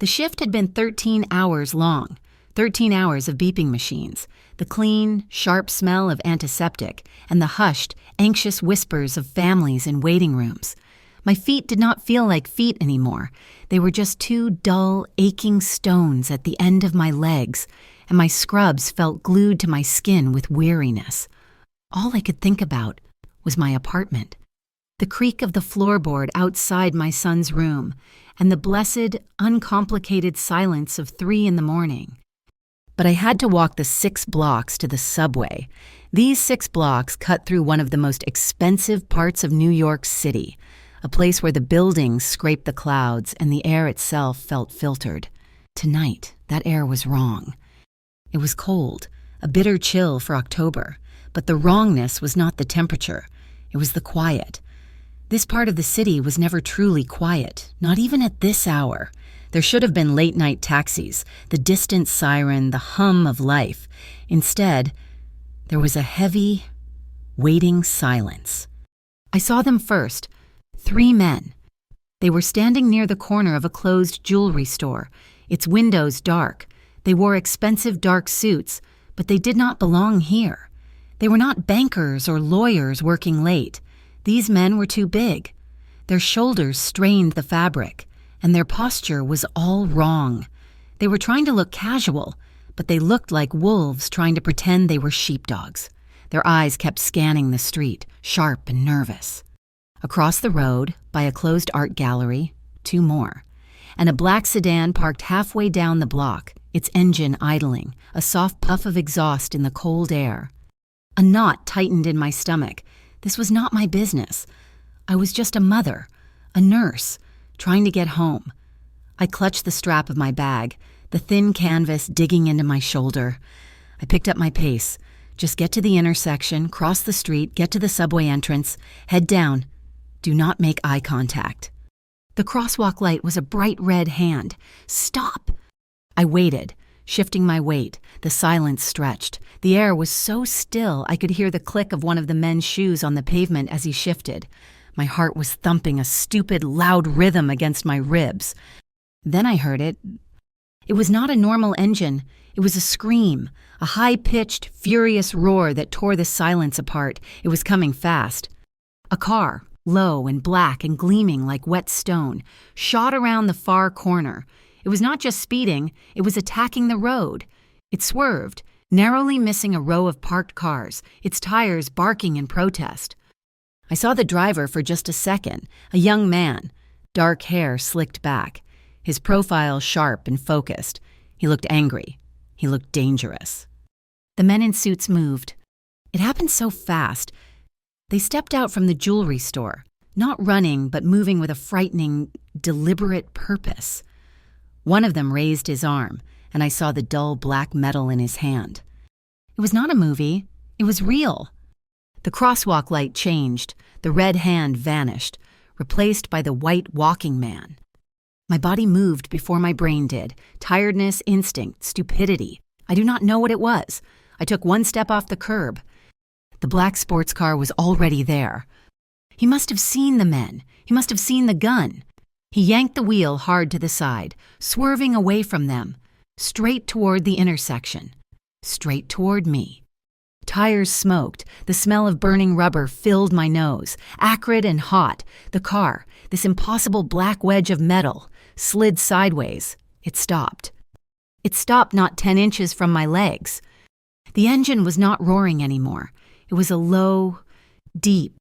The shift had been 13 hours long, 13 hours of beeping machines, the clean, sharp smell of antiseptic, and the hushed, anxious whispers of families in waiting rooms. My feet did not feel like feet anymore. They were just two dull, aching stones at the end of my legs, and my scrubs felt glued to my skin with weariness. All I could think about was my apartment, the creak of the floorboard outside my son's room, and the blessed, uncomplicated silence of 3 a.m. But I had to walk the 6 blocks to the subway. These 6 blocks cut through one of the most expensive parts of New York City, a place where the buildings scraped the clouds and the air itself felt filtered. Tonight, that air was wrong. It was cold, a bitter chill for October, but the wrongness was not the temperature. It was the quiet. This part of the city was never truly quiet, not even at this hour. There should have been late-night taxis, the distant siren, the hum of life. Instead, there was a heavy, waiting silence. I saw them first, 3 men. They were standing near the corner of a closed jewelry store, its windows dark. They wore expensive dark suits, but they did not belong here. They were not bankers or lawyers working late. These men were too big. Their shoulders strained the fabric, and their posture was all wrong. They were trying to look casual, but they looked like wolves trying to pretend they were sheepdogs. Their eyes kept scanning the street, sharp and nervous. Across the road, by a closed art gallery, 2 more, and a black sedan parked halfway down the block, its engine idling, a soft puff of exhaust in the cold air. A knot tightened in my stomach. This was not my business. I was just a mother, a nurse, trying to get home. I clutched the strap of my bag, the thin canvas digging into my shoulder. I picked up my pace. Just get to the intersection, cross the street, get to the subway entrance, head down. Do not make eye contact. The crosswalk light was a bright red hand. Stop! I waited, shifting my weight. The silence stretched. The air was so still I could hear the click of one of the men's shoes on the pavement as he shifted. My heart was thumping a stupid, loud rhythm against my ribs. Then I heard it. It was not a normal engine. It was a scream, a high-pitched, furious roar that tore the silence apart. It was coming fast. A car, low and black and gleaming like wet stone, shot around the far corner. It was not just speeding, it was attacking the road. It swerved, narrowly missing a row of parked cars, its tires barking in protest. I saw the driver for just a second, a young man, dark hair slicked back, his profile sharp and focused. He looked angry. He looked dangerous. The men in suits moved. It happened so fast. They stepped out from the jewelry store, not running but moving with a frightening, deliberate purpose. One of them raised his arm, and I saw the dull black metal in his hand. It was not a movie. It was real. The crosswalk light changed. The red hand vanished, replaced by the white walking man. My body moved before my brain did. Tiredness, instinct, stupidity. I do not know what it was. I took 1 step off the curb. The black sports car was already there. He must have seen the men. He must have seen the gun. He yanked the wheel hard to the side, swerving away from them, straight toward the intersection, straight toward me. Tires smoked. The smell of burning rubber filled my nose, acrid and hot. The car, this impossible black wedge of metal, slid sideways. It stopped. It stopped not 10 inches from my legs. The engine was not roaring anymore. It was a low, deep,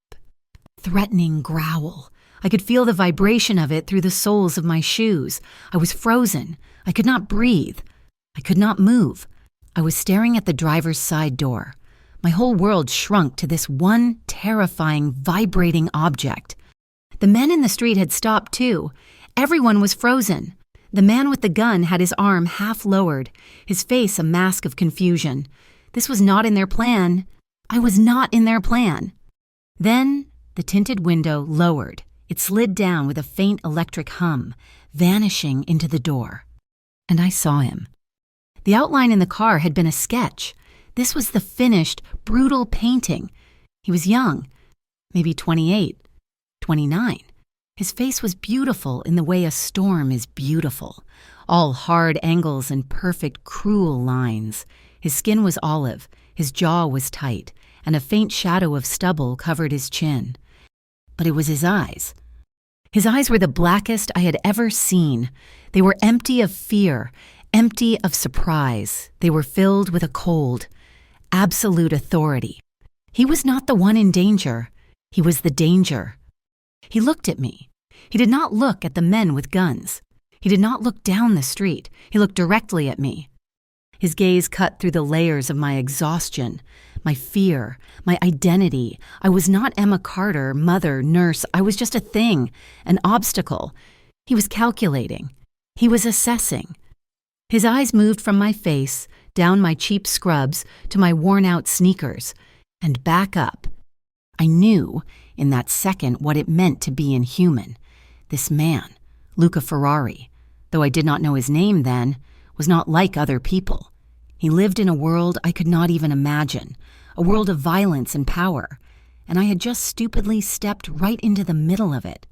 threatening growl. I could feel the vibration of it through the soles of my shoes. I was frozen. I could not breathe. I could not move. I was staring at the driver's side door. My whole world shrunk to this one terrifying, vibrating object. The men in the street had stopped too. Everyone was frozen. The man with the gun had his arm half lowered, his face a mask of confusion. This was not in their plan. I was not in their plan. Then the tinted window lowered. It slid down with a faint electric hum, vanishing into the door. And I saw him. The outline in the car had been a sketch. This was the finished, brutal painting. He was young, maybe 28, 29. His face was beautiful in the way a storm is beautiful. all hard angles and perfect, cruel lines. His skin was olive, his jaw was tight, and a faint shadow of stubble covered his chin. But it was his eyes. His eyes were the blackest I had ever seen. They were empty of fear, empty of surprise. They were filled with a cold, absolute authority. He was not the one in danger. He was the danger. He looked at me. He did not look at the men with guns. He did not look down the street. He looked directly at me. His gaze cut through the layers of my exhaustion, my fear, my identity. I was not Emma Carter, mother, nurse. I was just a thing, an obstacle. He was calculating. He was assessing. His eyes moved from my face, down my cheap scrubs, to my worn-out sneakers, and back up. I knew, in that second, what it meant to be inhuman. This man, Luca Ferrari, though I did not know his name then, was not like other people. He lived in a world I could not even imagine, a world of violence and power, and I had just stupidly stepped right into the middle of it.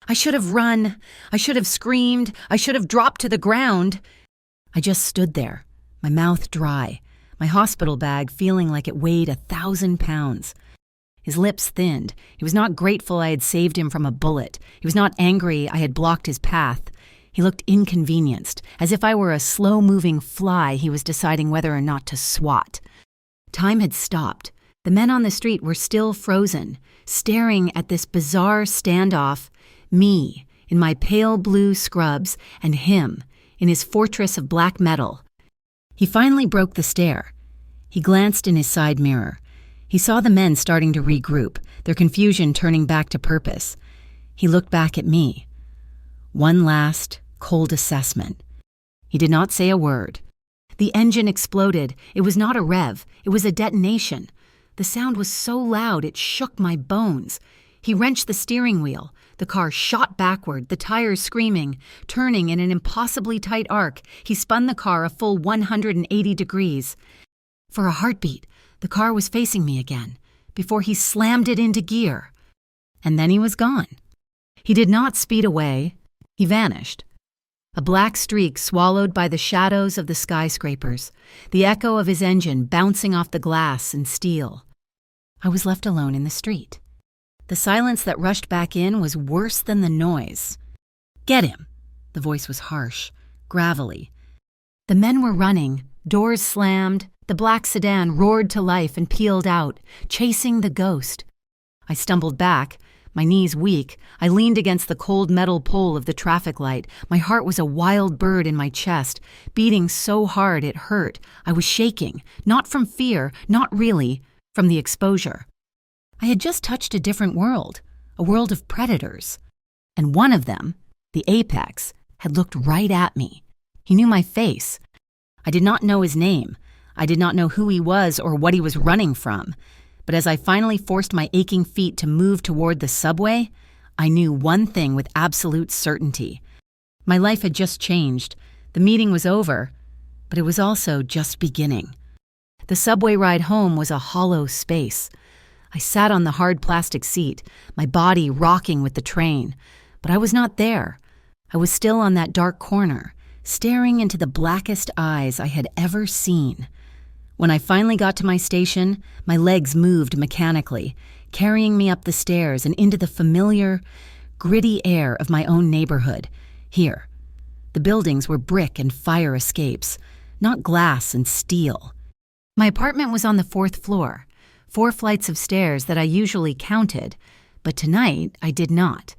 I should have run. I should have screamed. I should have dropped to the ground. I just stood there, my mouth dry, my hospital bag feeling like it weighed 1,000 pounds. His lips thinned. He was not grateful I had saved him from a bullet. He was not angry I had blocked his path. He looked inconvenienced, as if I were a slow-moving fly he was deciding whether or not to swat. Time had stopped. The men on the street were still frozen, staring at this bizarre standoff, me in my pale blue scrubs and him in his fortress of black metal. He finally broke the stare. He glanced in his side mirror. He saw the men starting to regroup, their confusion turning back to purpose. He looked back at me. One last, cold assessment. He did not say a word. The engine exploded. It was not a rev. It was a detonation. The sound was so loud it shook my bones. He wrenched the steering wheel. The car shot backward, the tires screaming, turning in an impossibly tight arc. He spun the car a full 180 degrees. For a heartbeat, the car was facing me again, before he slammed it into gear. And then he was gone. He did not speed away. He vanished. A black streak swallowed by the shadows of the skyscrapers, the echo of his engine bouncing off the glass and steel. I was left alone in the street. The silence that rushed back in was worse than the noise. "Get him!" The voice was harsh, gravelly. The men were running, doors slammed. The black sedan roared to life and peeled out, chasing the ghost. I stumbled back, my knees weak. I leaned against the cold metal pole of the traffic light. My heart was a wild bird in my chest, beating so hard it hurt. I was shaking, not from fear, not really, from the exposure. I had just touched a different world, a world of predators. And one of them, the apex, had looked right at me. He knew my face. I did not know his name. I did not know who he was or what he was running from. But as I finally forced my aching feet to move toward the subway, I knew one thing with absolute certainty. My life had just changed. The meeting was over, but it was also just beginning. The subway ride home was a hollow space. I sat on the hard plastic seat, my body rocking with the train. But I was not there. I was still on that dark corner, staring into the blackest eyes I had ever seen. When I finally got to my station, my legs moved mechanically, carrying me up the stairs and into the familiar, gritty air of my own neighborhood. Here, the buildings were brick and fire escapes, not glass and steel. My apartment was on the 4th floor, 4 flights of stairs that I usually counted, but tonight I did not.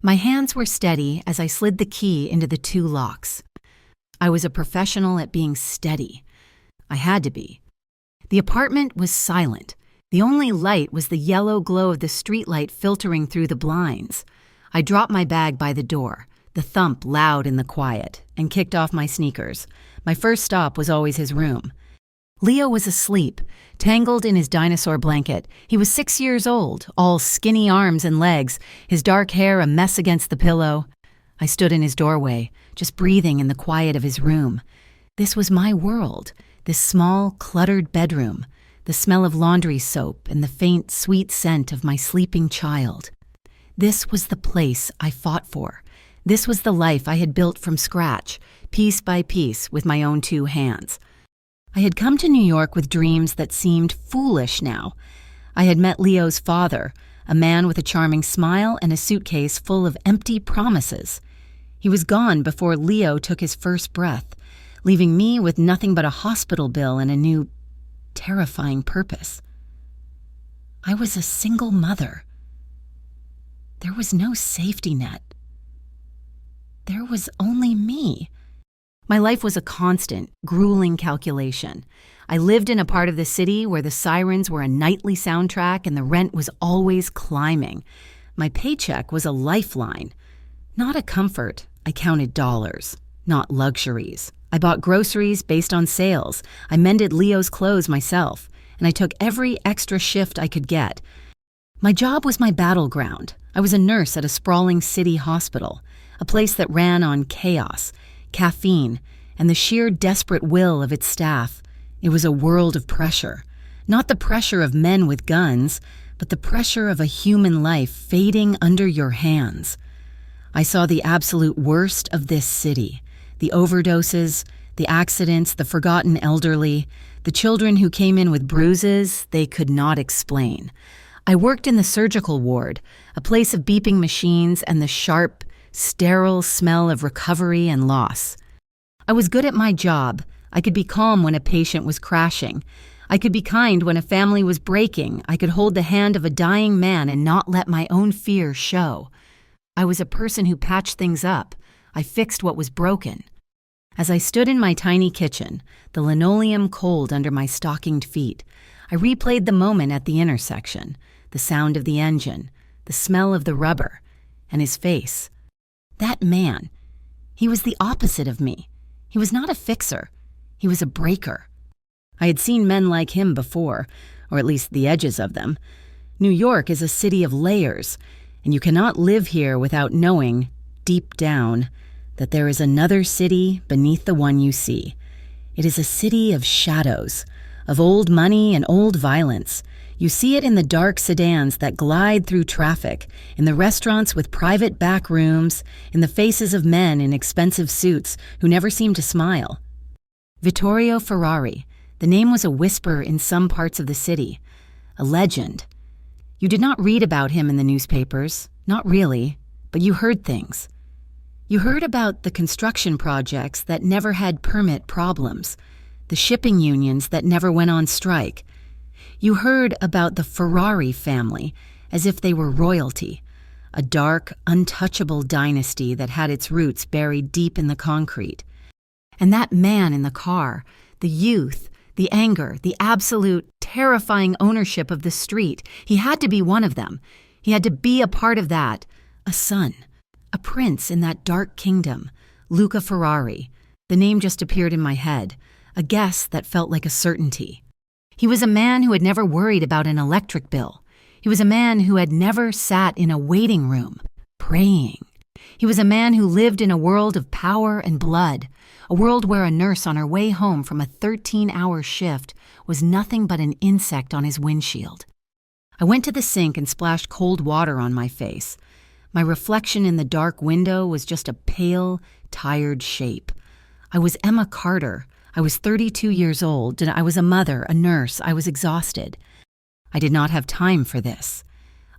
My hands were steady as I slid the key into the 2 locks. I was a professional at being steady. I had to be. The apartment was silent. The only light was the yellow glow of the streetlight filtering through the blinds. I dropped my bag by the door, the thump loud in the quiet, and kicked off my sneakers. My first stop was always his room. Leo was asleep, tangled in his dinosaur blanket. He was 6 years old, all skinny arms and legs, his dark hair a mess against the pillow. I stood in his doorway, just breathing in the quiet of his room. This was my world. This small, cluttered bedroom, the smell of laundry soap and the faint, sweet scent of my sleeping child. This was the place I fought for. This was the life I had built from scratch, piece by piece, with my own 2 hands. I had come to New York with dreams that seemed foolish now. I had met Leo's father, a man with a charming smile and a suitcase full of empty promises. He was gone before Leo took his first breath, leaving me with nothing but a hospital bill and a new, terrifying purpose. I was a single mother. There was no safety net. There was only me. My life was a constant, grueling calculation. I lived in a part of the city where the sirens were a nightly soundtrack and the rent was always climbing. My paycheck was a lifeline. Not a comfort. I counted dollars, not luxuries. I bought groceries based on sales. I mended Leo's clothes myself, and I took every extra shift I could get. My job was my battleground. I was a nurse at a sprawling city hospital, a place that ran on chaos, caffeine, and the sheer desperate will of its staff. It was a world of pressure. Not the pressure of men with guns, but the pressure of a human life fading under your hands. I saw the absolute worst of this city. The overdoses, the accidents, the forgotten elderly, the children who came in with bruises they could not explain. I worked in the surgical ward, a place of beeping machines and the sharp, sterile smell of recovery and loss. I was good at my job. I could be calm when a patient was crashing. I could be kind when a family was breaking. I could hold the hand of a dying man and not let my own fear show. I was a person who patched things up. I fixed what was broken. As I stood in my tiny kitchen, the linoleum cold under my stockinged feet, I replayed the moment at the intersection, the sound of the engine, the smell of the rubber, and his face. That man, he was the opposite of me. He was not a fixer. He was a breaker. I had seen men like him before, or at least the edges of them. New York is a city of layers, and you cannot live here without knowing, deep down, that there is another city beneath the one you see. It is a city of shadows, of old money and old violence. You see it in the dark sedans that glide through traffic, in the restaurants with private back rooms, in the faces of men in expensive suits who never seem to smile. Vittorio Ferrari, the name was a whisper in some parts of the city, a legend. You did not read about him in the newspapers, not really, but you heard things. You heard about the construction projects that never had permit problems, the shipping unions that never went on strike. You heard about the Ferrari family as if they were royalty, a dark, untouchable dynasty that had its roots buried deep in the concrete. And that man in the car, the youth, the anger, the absolute, terrifying ownership of the street, he had to be one of them. He had to be a part of that, a son, a prince in that dark kingdom, Luca Ferrari. The name just appeared in my head, a guess that felt like a certainty. He was a man who had never worried about an electric bill. He was a man who had never sat in a waiting room, praying. He was a man who lived in a world of power and blood, a world where a nurse on her way home from a 13-hour shift was nothing but an insect on his windshield. I went to the sink and splashed cold water on my face. My reflection in the dark window was just a pale, tired shape. I was Emma Carter. I was 32 years old, and I was a mother, a nurse. I was exhausted. I did not have time for this.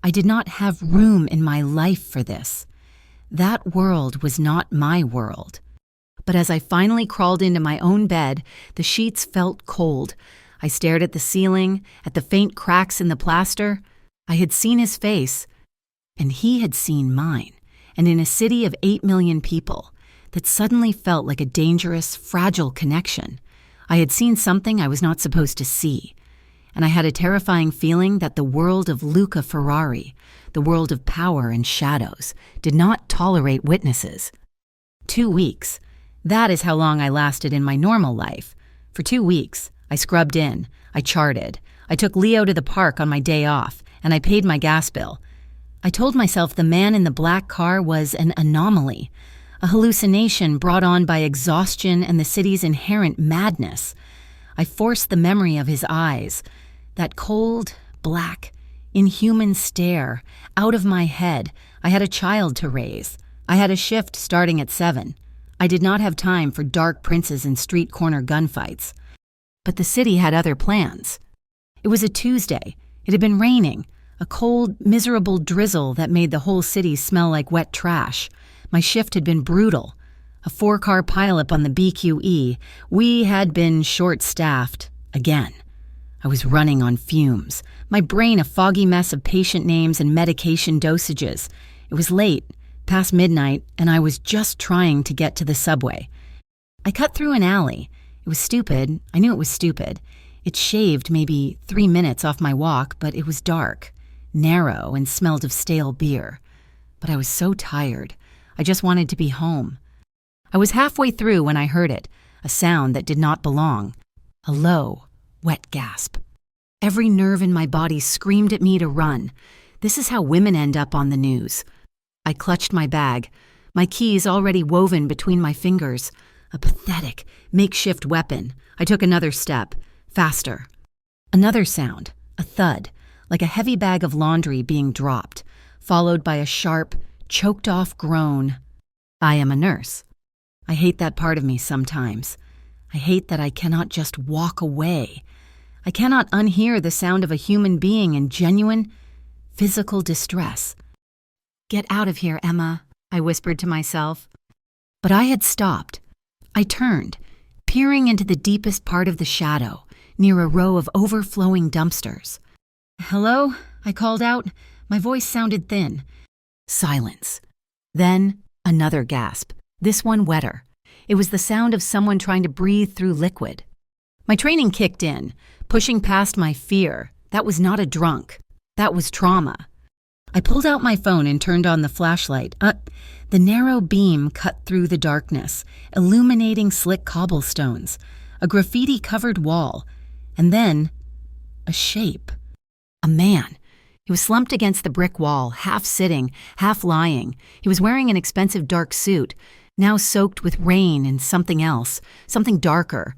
I did not have room in my life for this. That world was not my world. But as I finally crawled into my own bed, the sheets felt cold. I stared at the ceiling, at the faint cracks in the plaster. I had seen his face, and he had seen mine. And in a city of 8 million people, that suddenly felt like a dangerous, fragile connection. I had seen something I was not supposed to see. And I had a terrifying feeling that the world of Luca Ferrari, the world of power and shadows, did not tolerate witnesses. 2 weeks. That is how long I lasted in my normal life. For 2 weeks, I scrubbed in, I charted, I took Leo to the park on my day off, and I paid my gas bill. I told myself the man in the black car was an anomaly, a hallucination brought on by exhaustion and the city's inherent madness. I forced the memory of his eyes, that cold, black, inhuman stare, out of my head. I had a child to raise. I had a shift starting at 7. I did not have time for dark princes and street corner gunfights. But the city had other plans. It was a Tuesday. It had been raining, a cold, miserable drizzle that made the whole city smell like wet trash. My shift had been brutal. A 4-car pileup on the BQE. We had been short-staffed again. I was running on fumes, my brain a foggy mess of patient names and medication dosages. It was late, past midnight, and I was just trying to get to the subway. I cut through an alley. It was stupid. I knew it was stupid. It shaved maybe 3 minutes off my walk, but it was dark, narrow, and smelled of stale beer. But I was so tired. I just wanted to be home. I was halfway through when I heard it, a sound that did not belong. A low, wet gasp. Every nerve in my body screamed at me to run. This is how women end up on the news. I clutched my bag, my keys already woven between my fingers. A pathetic, makeshift weapon. I took another step, faster. Another sound, a thud, like a heavy bag of laundry being dropped, followed by a sharp, choked-off groan. I am a nurse. I hate that part of me sometimes. I hate that I cannot just walk away. I cannot unhear the sound of a human being in genuine, physical distress. "Get out of here, Emma," I whispered to myself. But I had stopped. I turned, peering into the deepest part of the shadow, near a row of overflowing dumpsters. "Hello?" I called out. My voice sounded thin. Silence. Then another gasp, this one wetter. It was the sound of someone trying to breathe through liquid. My training kicked in, pushing past my fear. That was not a drunk. That was trauma. I pulled out my phone and turned on the flashlight. The narrow beam cut through the darkness, illuminating slick cobblestones, a graffiti-covered wall, and then a shape. A man. He was slumped against the brick wall, half sitting, half lying. He was wearing an expensive dark suit, now soaked with rain and something else, something darker.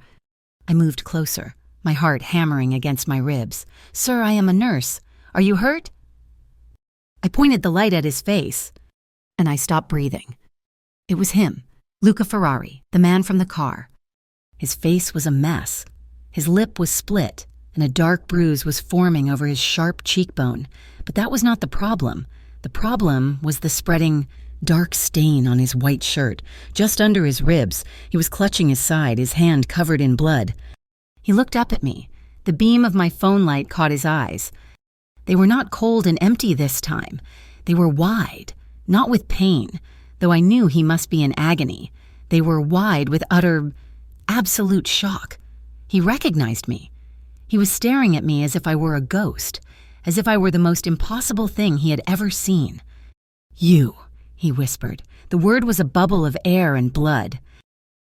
I moved closer, my heart hammering against my ribs. "Sir, I am a nurse. Are you hurt?" I pointed the light at his face, and I stopped breathing. It was him, Luca Ferrari, the man from the car. His face was a mess. His lip was split, and a dark bruise was forming over his sharp cheekbone. But that was not the problem. The problem was the spreading, dark stain on his white shirt. Just under his ribs, he was clutching his side, his hand covered in blood. He looked up at me. The beam of my phone light caught his eyes. They were not cold and empty this time. They were wide, not with pain, though I knew he must be in agony. They were wide with utter, absolute shock. He recognized me. He was staring at me as if I were a ghost, as if I were the most impossible thing he had ever seen. "You," he whispered. The word was a bubble of air and blood.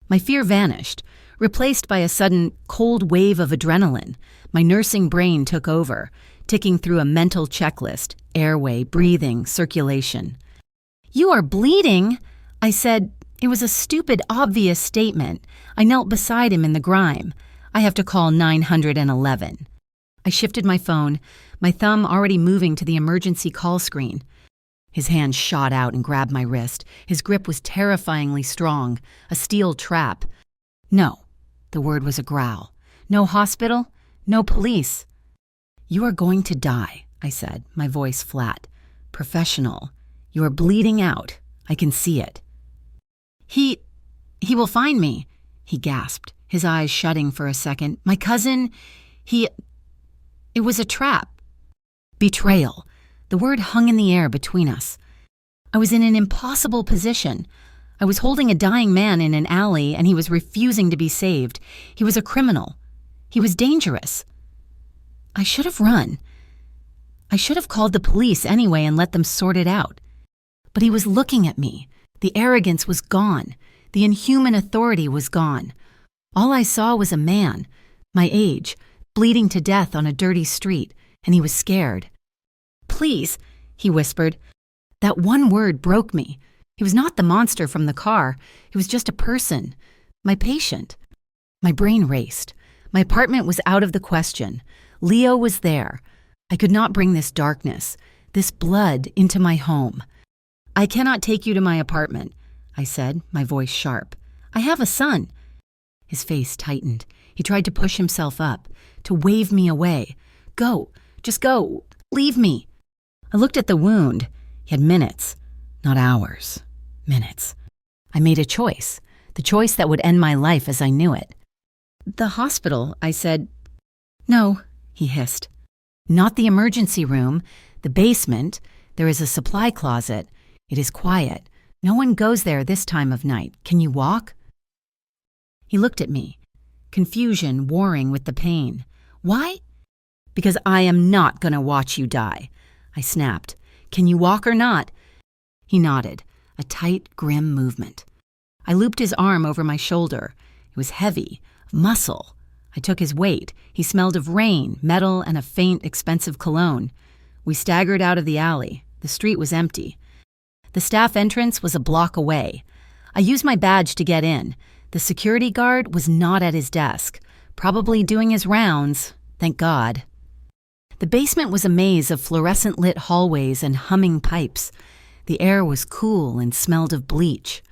My fear vanished, replaced by a sudden cold wave of adrenaline. My nursing brain took over, ticking through a mental checklist: airway, breathing, circulation. "You are bleeding," I said. It was a stupid, obvious statement. I knelt beside him in the grime. "I have to call 911. I shifted my phone, my thumb already moving to the emergency call screen. His hand shot out and grabbed my wrist. His grip was terrifyingly strong, a steel trap. "No," the word was a growl. "No hospital, no police." "You are going to die," I said, my voice flat. "Professional. You are bleeding out. I can see it." He will find me," he gasped, his eyes shutting for a second. "My cousin, it was a trap." Betrayal. The word hung in the air between us. I was in an impossible position. I was holding a dying man in an alley, and he was refusing to be saved. He was a criminal. He was dangerous. I should have run. I should have called the police anyway and let them sort it out. But he was looking at me. The arrogance was gone. The inhuman authority was gone. All I saw was a man, my age, bleeding to death on a dirty street, and he was scared. "Please," he whispered. That one word broke me. He was not the monster from the car. He was just a person, my patient. My brain raced. My apartment was out of the question. Leo was there. I could not bring this darkness, this blood into my home. I cannot take you to my apartment, I said, my voice sharp. I have a son. His face tightened. He tried to push himself up, to wave me away. Go, just go, leave me. I looked at the wound. He had minutes, not hours. Minutes. I made a choice, the choice that would end my life as I knew it. The hospital, I said. No, he hissed. Not the emergency room, the basement. There is a supply closet. It is quiet. No one goes there this time of night. Can you walk? He looked at me, confusion warring with the pain. Why? Because I am not going to watch you die, I snapped. Can you walk or not? He nodded, a tight, grim movement. I looped his arm over my shoulder. It was heavy, muscle. I took his weight. He smelled of rain, metal, and a faint, expensive cologne. We staggered out of the alley. The street was empty. The staff entrance was a block away. I used my badge to get in. The security guard was not at his desk, probably doing his rounds, thank God. The basement was a maze of fluorescent-lit hallways and humming pipes. The air was cool and smelled of bleach.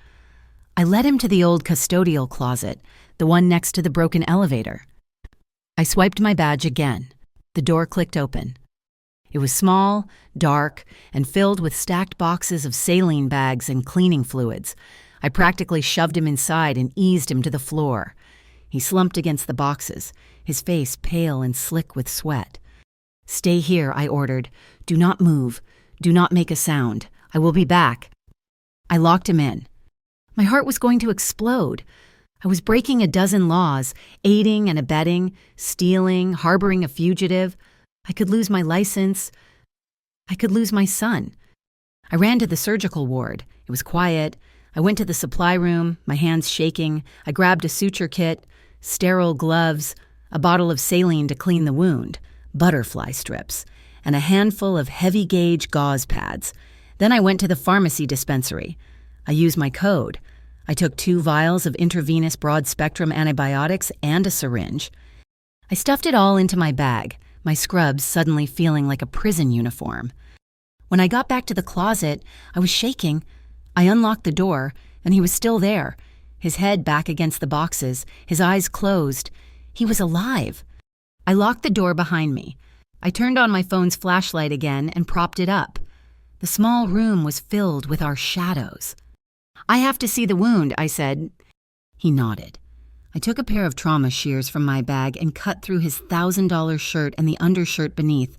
I led him to the old custodial closet, the one next to the broken elevator. I swiped my badge again. The door clicked open. It was small, dark, and filled with stacked boxes of saline bags and cleaning fluids. I practically shoved him inside and eased him to the floor. He slumped against the boxes, his face pale and slick with sweat. Stay here, I ordered. Do not move. Do not make a sound. I will be back. I locked him in. My heart was going to explode. I was breaking a dozen laws, aiding and abetting, stealing, harboring a fugitive. I could lose my license. I could lose my son. I ran to the surgical ward. It was quiet. I went to the supply room, my hands shaking. I grabbed a suture kit, sterile gloves, a bottle of saline to clean the wound, butterfly strips, and a handful of heavy-gauge gauze pads. Then I went to the pharmacy dispensary. I used my code. I took 2 vials of intravenous broad-spectrum antibiotics and a syringe. I stuffed it all into my bag, my scrubs suddenly feeling like a prison uniform. When I got back to the closet, I was shaking. I unlocked the door, and he was still there, his head back against the boxes, his eyes closed. He was alive. I locked the door behind me. I turned on my phone's flashlight again and propped it up. The small room was filled with our shadows. I have to see the wound, I said. He nodded. I took a pair of trauma shears from my bag and cut through his $1,000 shirt and the undershirt beneath.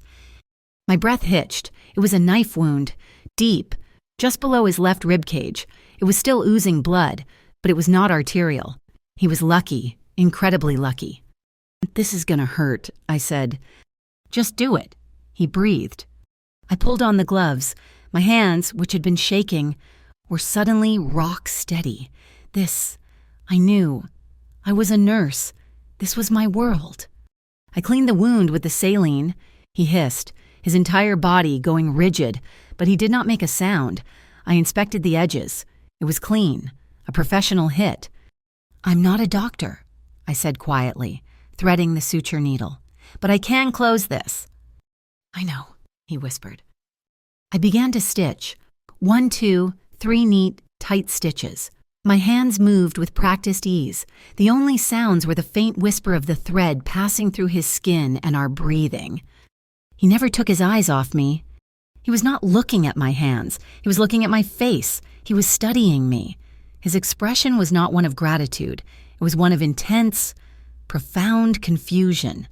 My breath hitched. It was a knife wound, deep, just below his left rib cage. It was still oozing blood, but it was not arterial. He was lucky, incredibly lucky. This is gonna hurt, I said. Just do it. He breathed. I pulled on the gloves. My hands, which had been shaking, were suddenly rock steady. I knew. I was a nurse. This was my world. I cleaned the wound with the saline. He hissed, his entire body going rigid, but he did not make a sound. I inspected the edges. It was clean, a professional hit. I'm not a doctor, I said quietly, threading the suture needle, but I can close this. I know, he whispered. I began to stitch. 1, 2, 3 neat, tight stitches. My hands moved with practiced ease. The only sounds were the faint whisper of the thread passing through his skin and our breathing. He never took his eyes off me. He was not looking at my hands. He was looking at my face. He was studying me. His expression was not one of gratitude. It was one of intense, profound confusion.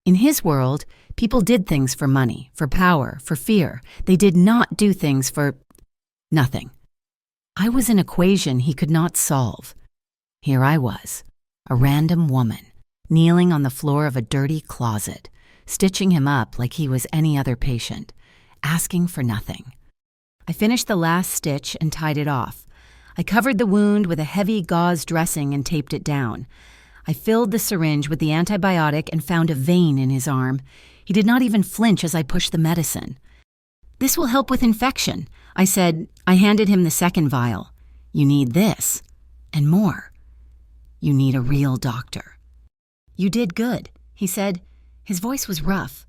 In his world, people did things for money, for power, for fear. They did not do things for nothing. I was an equation he could not solve. Here I was, a random woman, kneeling on the floor of a dirty closet, stitching him up like he was any other patient, asking for nothing. I finished the last stitch and tied it off. I covered the wound with a heavy gauze dressing and taped it down. I filled the syringe with the antibiotic and found a vein in his arm. He did not even flinch as I pushed the medicine. This will help with infection, I said. I handed him the second vial. You need this, and more. You need a real doctor. You did good, he said. His voice was rough.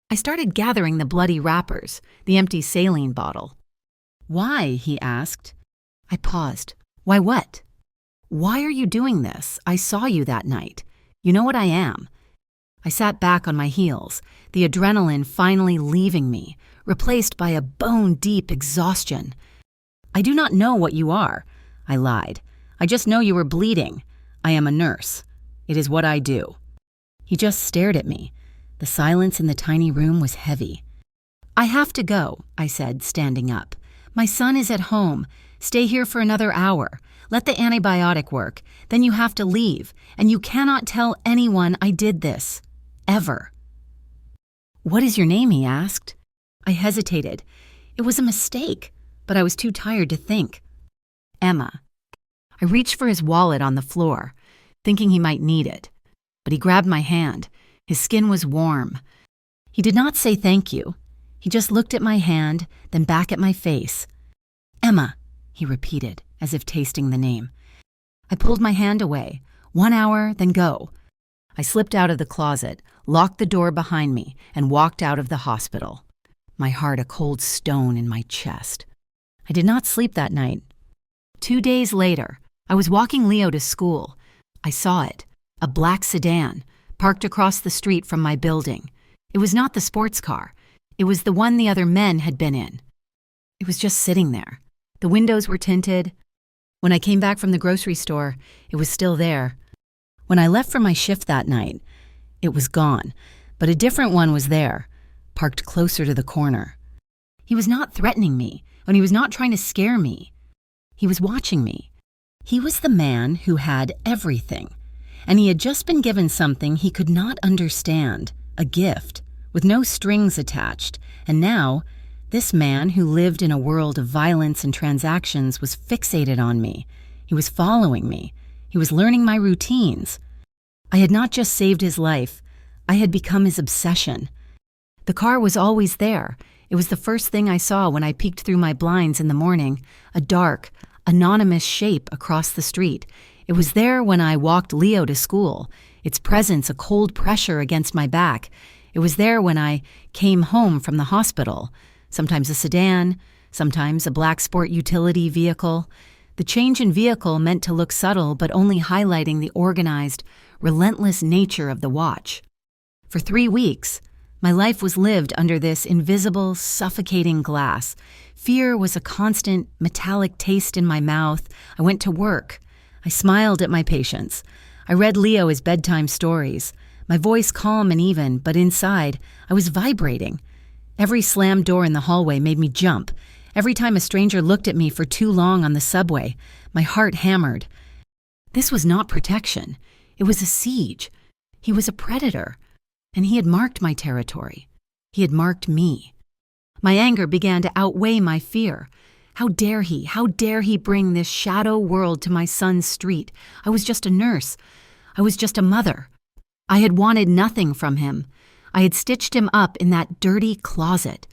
I started gathering the bloody wrappers, the empty saline bottle. "Why?" he asked. I paused. "Why what?" "Why are you doing this? I saw you that night. You know what I am." I sat back on my heels, the adrenaline finally leaving me, replaced by a bone-deep exhaustion. "I do not know what you are," I lied. "I just know you were bleeding. I am a nurse. It is what I do." He just stared at me. The silence in the tiny room was heavy. "I have to go," I said, standing up. "My son is at home. Stay here for another hour. Let the antibiotic work. Then you have to leave, and you cannot tell anyone I did this. Ever." "What is your name?" he asked. I hesitated. It was a mistake, but I was too tired to think. "Emma." I reached for his wallet on the floor, thinking he might need it, but he grabbed my hand. His skin was warm. He did not say thank you. He just looked at my hand, then back at my face. "Emma," he repeated, as if tasting the name. I pulled my hand away. 1 hour, then go. I slipped out of the closet, locked the door behind me, and walked out of the hospital. My heart a cold stone in my chest. I did not sleep that night. 2 days later, I was walking Leo to school. I saw it, a black sedan, parked across the street from my building. It was not the sports car. It was the one the other men had been in. It was just sitting there. The windows were tinted. When I came back from the grocery store, it was still there. When I left for my shift that night, it was gone, but a different one was there, parked closer to the corner. He was not threatening me, and he was not trying to scare me. He was watching me. He was the man who had everything, and he had just been given something he could not understand, a gift, with no strings attached, and now, this man who lived in a world of violence and transactions was fixated on me. He was following me. He was learning my routines. I had not just saved his life, I had become his obsession. The car was always there. It was the first thing I saw when I peeked through my blinds in the morning, a dark, anonymous shape across the street. It was there when I walked Leo to school, its presence a cold pressure against my back. It was there when I came home from the hospital, sometimes a sedan, sometimes a black sport utility vehicle. The change in vehicle meant to look subtle, but only highlighting the organized, relentless nature of the watch. For 3 weeks, my life was lived under this invisible, suffocating glass. Fear was a constant, metallic taste in my mouth. I went to work. I smiled at my patients. I read Leo his bedtime stories, my voice calm and even, but inside, I was vibrating. Every slammed door in the hallway made me jump. Every time a stranger looked at me for too long on the subway, my heart hammered. This was not protection. It was a siege. He was a predator, and he had marked my territory. He had marked me. My anger began to outweigh my fear. How dare he? How dare he bring this shadow world to my son's street? I was just a nurse. I was just a mother. I had wanted nothing from him. I had stitched him up in that dirty closet,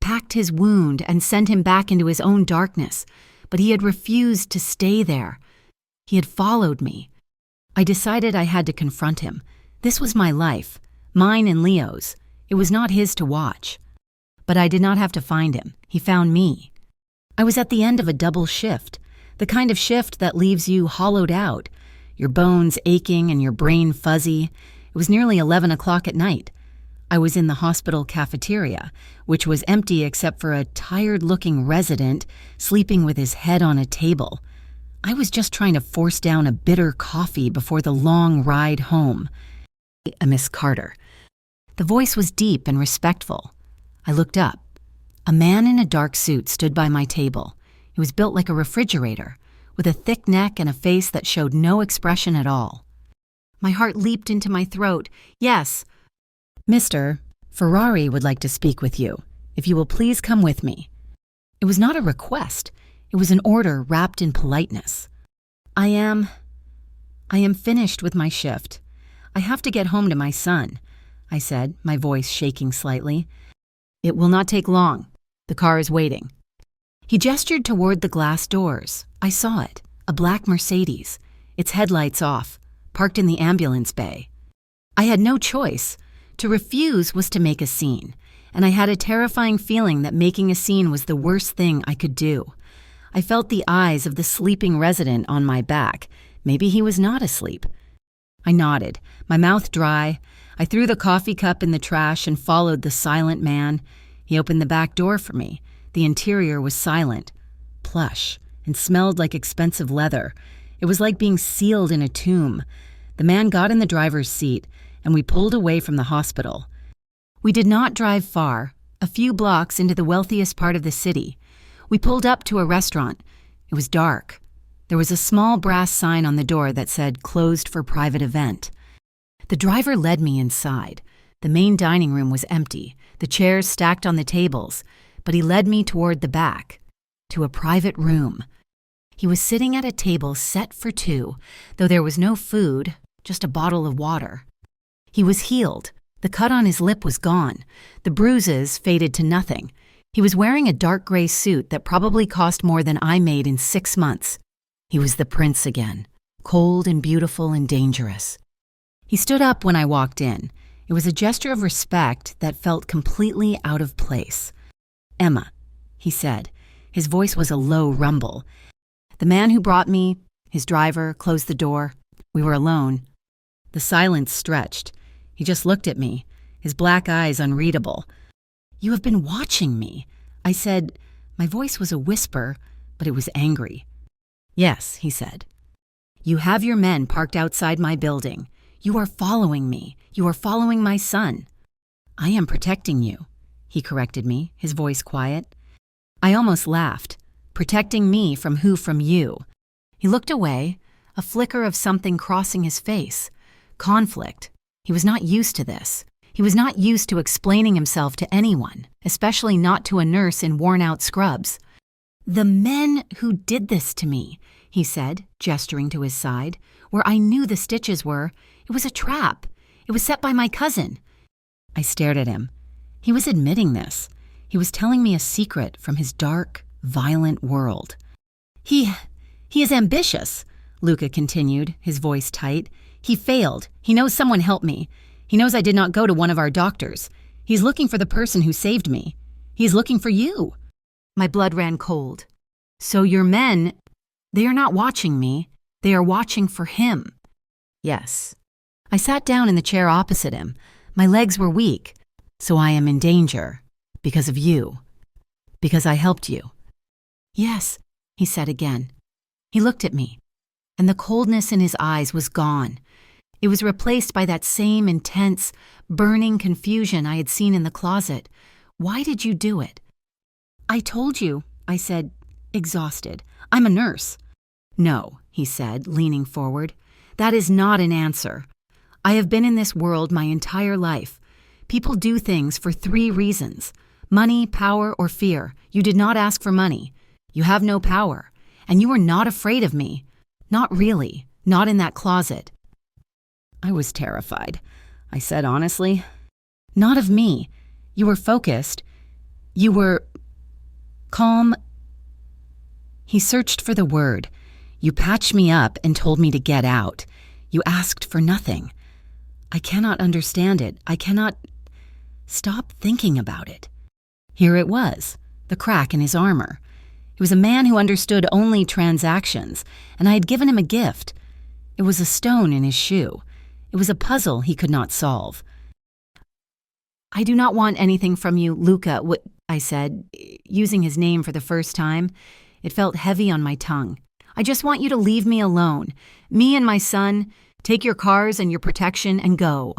packed his wound and sent him back into his own darkness, but he had refused to stay there. He had followed me. I decided I had to confront him. This was my life, mine and Leo's. It was not his to watch. But I did not have to find him. He found me. I was at the end of a double shift, the kind of shift that leaves you hollowed out, your bones aching and your brain fuzzy. It was nearly 11 o'clock at night. I was in the hospital cafeteria, which was empty except for a tired-looking resident sleeping with his head on a table. I was just trying to force down a bitter coffee before the long ride home. Miss Carter. The voice was deep and respectful. I looked up. A man in a dark suit stood by my table. He was built like a refrigerator, with a thick neck and a face that showed no expression at all. My heart leaped into my throat. "Yes." "Mr. Ferrari would like to speak with you. If you will please come with me." It was not a request. It was an order wrapped in politeness. I am finished with my shift. I have to get home to my son," I said, my voice shaking slightly. "It will not take long. The car is waiting." He gestured toward the glass doors. I saw it, a black Mercedes, its headlights off, parked in the ambulance bay. I had no choice. To refuse was to make a scene, and I had a terrifying feeling that making a scene was the worst thing I could do. I felt the eyes of the sleeping resident on my back. Maybe he was not asleep. I nodded, my mouth dry. I threw the coffee cup in the trash and followed the silent man. He opened the back door for me. The interior was silent, plush, and smelled like expensive leather. It was like being sealed in a tomb. The man got in the driver's seat, and we pulled away from the hospital. We did not drive far, a few blocks into the wealthiest part of the city. We pulled up to a restaurant. It was dark. There was a small brass sign on the door that said, "Closed for private event." The driver led me inside. The main dining room was empty, the chairs stacked on the tables, but he led me toward the back, to a private room. He was sitting at a table set for two, though there was no food, just a bottle of water. He was healed. The cut on his lip was gone. The bruises faded to nothing. He was wearing a dark gray suit that probably cost more than I made in 6 months. He was the prince again, cold and beautiful and dangerous. He stood up when I walked in. It was a gesture of respect that felt completely out of place. "Emma," he said. His voice was a low rumble. The man who brought me, his driver, closed the door. We were alone. The silence stretched. He just looked at me, his black eyes unreadable. "You have been watching me," I said. My voice was a whisper, but it was angry. "Yes," he said. "You have your men parked outside my building. You are following me. You are following my son." "I am protecting you," he corrected me, his voice quiet. I almost laughed. "Protecting me from who? From you." He looked away, a flicker of something crossing his face. Conflict. He was not used to this. He was not used to explaining himself to anyone, especially not to a nurse in worn-out scrubs. "The men who did this to me," he said, gesturing to his side, where I knew the stitches were. "It was a trap. It was set by my cousin." I stared at him. He was admitting this. He was telling me a secret from his dark, violent world. He is ambitious," Luca continued, his voice tight. "He failed. He knows someone helped me. He knows I did not go to one of our doctors. He's looking for the person who saved me. He's looking for you." My blood ran cold. "So your men, they are not watching me. They are watching for him." "Yes." I sat down in the chair opposite him. My legs were weak. "So I am in danger. Because of you. Because I helped you." "Yes," he said again. He looked at me, and the coldness in his eyes was gone. It was replaced by that same intense, burning confusion I had seen in the closet. "Why did you do it?" "I told you," I said, exhausted. "I'm a nurse." "No," he said, leaning forward. "That is not an answer. I have been in this world my entire life. People do things for 3 reasons. Money, power, or fear. You did not ask for money. You have no power. And you were not afraid of me. Not really. Not in that closet." I was terrified. I said honestly, "Not of me. You were focused. You were calm." He searched for the word. "You patched me up and told me to get out. You asked for nothing. I cannot understand it. I cannot stop thinking about it." Here it was, the crack in his armor. He was a man who understood only transactions, and I had given him a gift. It was a stone in his shoe. It was a puzzle he could not solve. "I do not want anything from you, Luca," I said, using his name for the first time. It felt heavy on my tongue. "I just want you to leave me alone. Me and my son. Take your cars and your protection and go."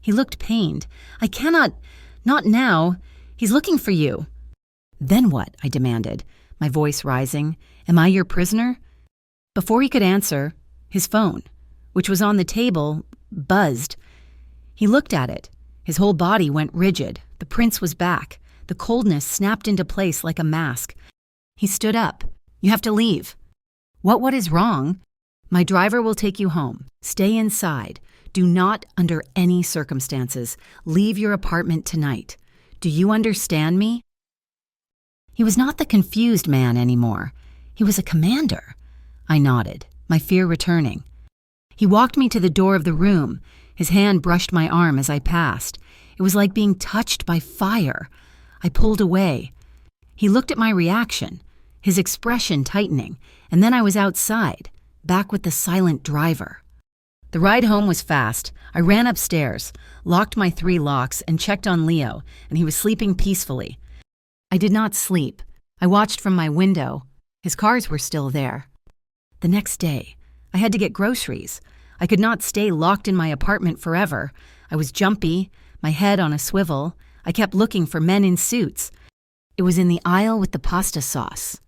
He looked pained. "I cannot. Not now. He's looking for you." "Then what?" I demanded, my voice rising. "Am I your prisoner?" Before he could answer, his phone, which was on the table, buzzed. He looked at it. His whole body went rigid. The prince was back. The coldness snapped into place like a mask. He stood up. "You have to leave." What is wrong?" "My driver will take you home. Stay inside. Do not, under any circumstances, leave your apartment tonight. Do you understand me?" He was not the confused man anymore. He was a commander. I nodded, my fear returning. He walked me to the door of the room. His hand brushed my arm as I passed. It was like being touched by fire. I pulled away. He looked at my reaction, his expression tightening, and then I was outside, back with the silent driver. The ride home was fast. I ran upstairs, locked my 3 locks, and checked on Leo, and he was sleeping peacefully. I did not sleep. I watched from my window. His cars were still there. The next day, I had to get groceries. I could not stay locked in my apartment forever. I was jumpy, my head on a swivel. I kept looking for men in suits. It was in the aisle with the pasta sauce.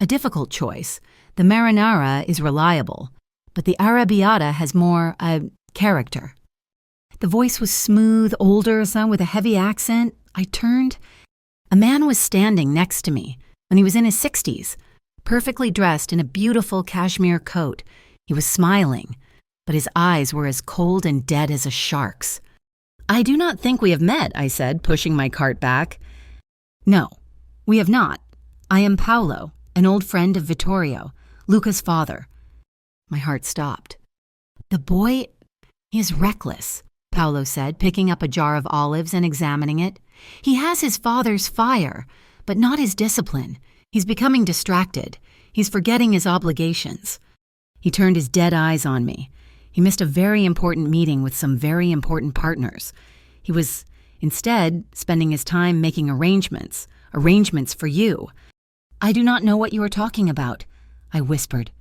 A difficult choice. The marinara is reliable, but the arrabbiata has more, character. The voice was smooth, older, some with a heavy accent. I turned. A man was standing next to me, and he was in his 60s, perfectly dressed in a beautiful cashmere coat. He was smiling, but his eyes were as cold and dead as a shark's. "I do not think we have met," I said, pushing my cart back. "No, we have not. I am Paolo, an old friend of Vittorio, Luca's father." My heart stopped. "The boy, he is reckless," Paolo said, picking up a jar of olives and examining it. "He has his father's fire, but not his discipline. He's becoming distracted. He's forgetting his obligations." He turned his dead eyes on me. He missed a very important meeting with some very important partners. He was, instead, spending his time making arrangements for you. "I do not know what you are talking about," I whispered.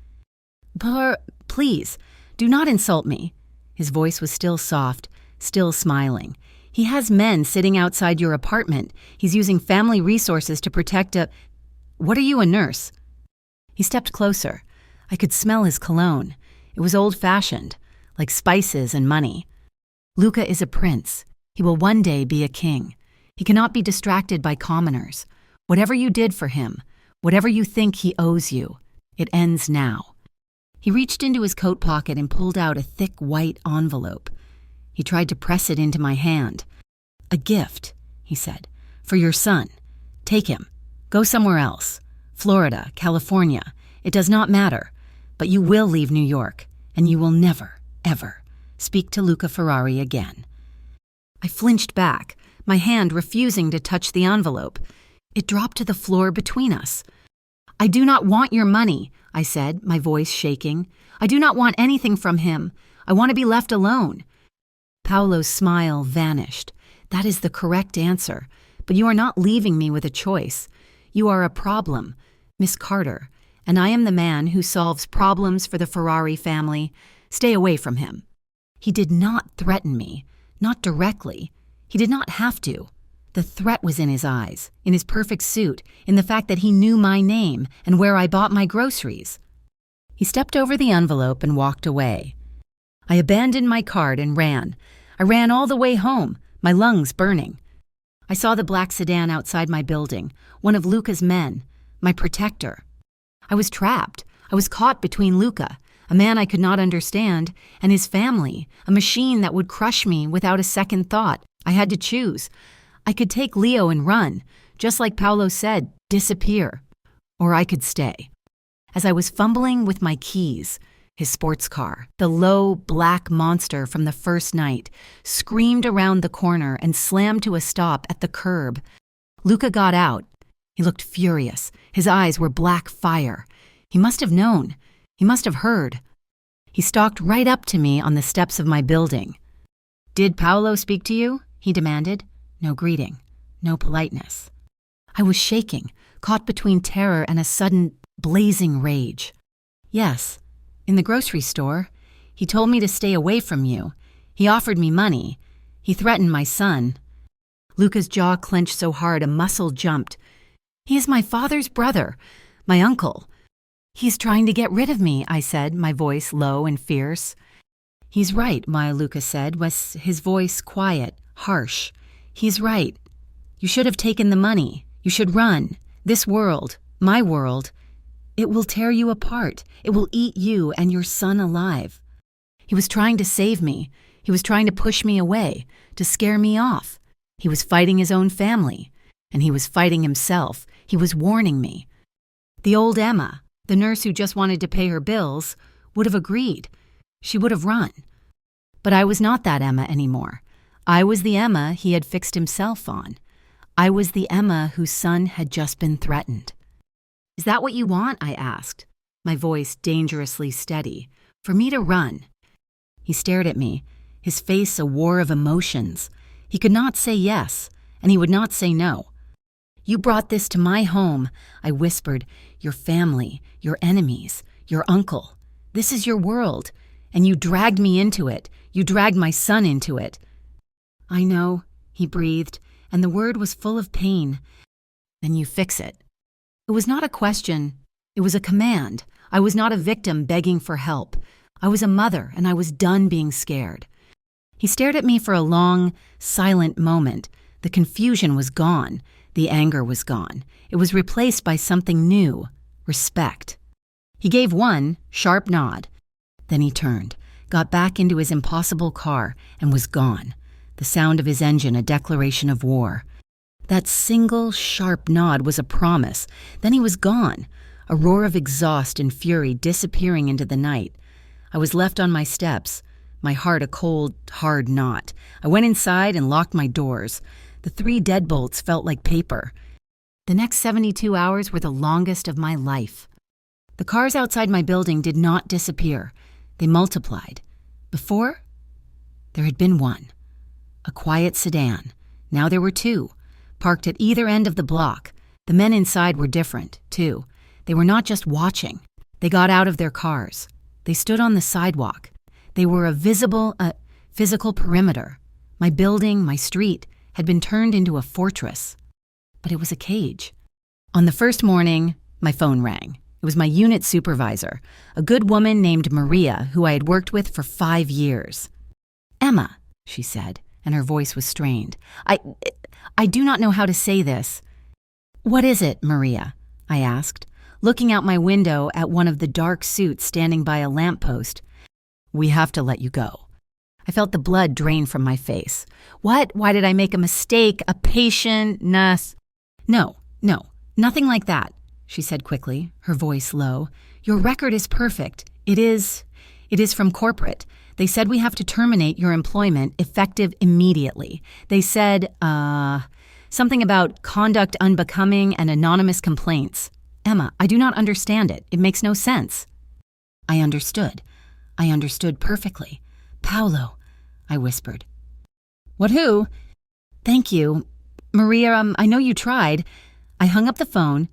Please, do not insult me." His voice was still soft, still smiling. "He has men sitting outside your apartment. He's using family resources to protect What are you, a nurse?" He stepped closer. I could smell his cologne. It was old-fashioned, like spices and money. "Luca is a prince. He will one day be a king. He cannot be distracted by commoners. Whatever you did for him, whatever you think he owes you, it ends now." He reached into his coat pocket and pulled out a thick white envelope. He tried to press it into my hand. "A gift," he said, "for your son. Take him. Go somewhere else. Florida, California. It does not matter. But you will leave New York, and you will never, ever speak to Luca Ferrari again." I flinched back, my hand refusing to touch the envelope. It dropped to the floor between us. "I do not want your money," I said, my voice shaking. "I do not want anything from him. I want to be left alone." Paolo's smile vanished. "That is the correct answer, but you are not leaving me with a choice. You are a problem, Miss Carter, and I am the man who solves problems for the Ferrari family. Stay away from him." He did not threaten me, not directly. He did not have to. The threat was in his eyes, in his perfect suit, in the fact that he knew my name and where I bought my groceries. He stepped over the envelope and walked away. I abandoned my cart and ran. I ran all the way home, my lungs burning. I saw the black sedan outside my building, one of Luca's men, my protector. I was trapped. I was caught between Luca, a man I could not understand, and his family, a machine that would crush me without a second thought. I had to choose. I could take Leo and run, just like Paolo said, disappear. Or I could stay. As I was fumbling with my keys, his sports car, the low, black monster from the first night, screamed around the corner and slammed to a stop at the curb. Luca got out. He looked furious. His eyes were black fire. He must have known. He must have heard. He stalked right up to me on the steps of my building. "Did Paolo speak to you?" he demanded. No greeting, no politeness. I was shaking, caught between terror and a sudden, blazing rage. "Yes, in the grocery store. He told me to stay away from you. He offered me money. He threatened my son." Luca's jaw clenched so hard a muscle jumped. "He is my father's brother, my uncle. He's trying to get rid of me," I said, my voice low and fierce. "He's right," Luca said, was his voice quiet, harsh. "He's right. You should have taken the money. You should run. This world, my world, it will tear you apart. It will eat you and your son alive." He was trying to save me. He was trying to push me away, to scare me off. He was fighting his own family, and he was fighting himself. He was warning me. The old Emma, the nurse who just wanted to pay her bills, would have agreed. She would have run. But I was not that Emma anymore. I was the Emma he had fixed himself on. I was the Emma whose son had just been threatened. "Is that what you want?" I asked, my voice dangerously steady. "For me to run?" He stared at me, his face a war of emotions. He could not say yes, and he would not say no. "You brought this to my home," I whispered. "Your family, your enemies, your uncle. This is your world, and you dragged me into it. You dragged my son into it." "I know," he breathed, and the word was full of pain. "Then you fix it." It was not a question. It was a command. I was not a victim begging for help. I was a mother, and I was done being scared. He stared at me for a long, silent moment. The confusion was gone. The anger was gone. It was replaced by something new, respect. He gave one sharp nod. Then he turned, got back into his impossible car, and was gone. The sound of his engine a declaration of war. That single, sharp nod was a promise. Then he was gone, a roar of exhaust and fury disappearing into the night. I was left on my steps, my heart a cold, hard knot. I went inside and locked my doors. The 3 deadbolts felt like paper. The next 72 hours were the longest of my life. The cars outside my building did not disappear. They multiplied. Before, there had been one. A quiet sedan. Now there were 2, parked at either end of the block. The men inside were different, too. They were not just watching. They got out of their cars. They stood on the sidewalk. They were a physical perimeter. My building, my street, had been turned into a fortress. But it was a cage. On the first morning, my phone rang. It was my unit supervisor, a good woman named Maria, who I had worked with for 5 years. "Emma," she said, and her voice was strained. I do not know how to say this." "What is it, Maria?" I asked, looking out my window at one of the dark suits standing by a lamppost. "We have to let you go." I felt the blood drain from my face. "What? Why did I make a mistake? A patient? No, nothing like that," she said quickly, her voice low. "Your record is perfect. It is from corporate. They said we have to terminate your employment effective immediately. They said, something about conduct unbecoming and anonymous complaints. Emma, I do not understand it. It makes no sense." I understood. I understood perfectly. "Paolo," I whispered. "What, who?" "Thank you. Maria, I know you tried." I hung up the phone.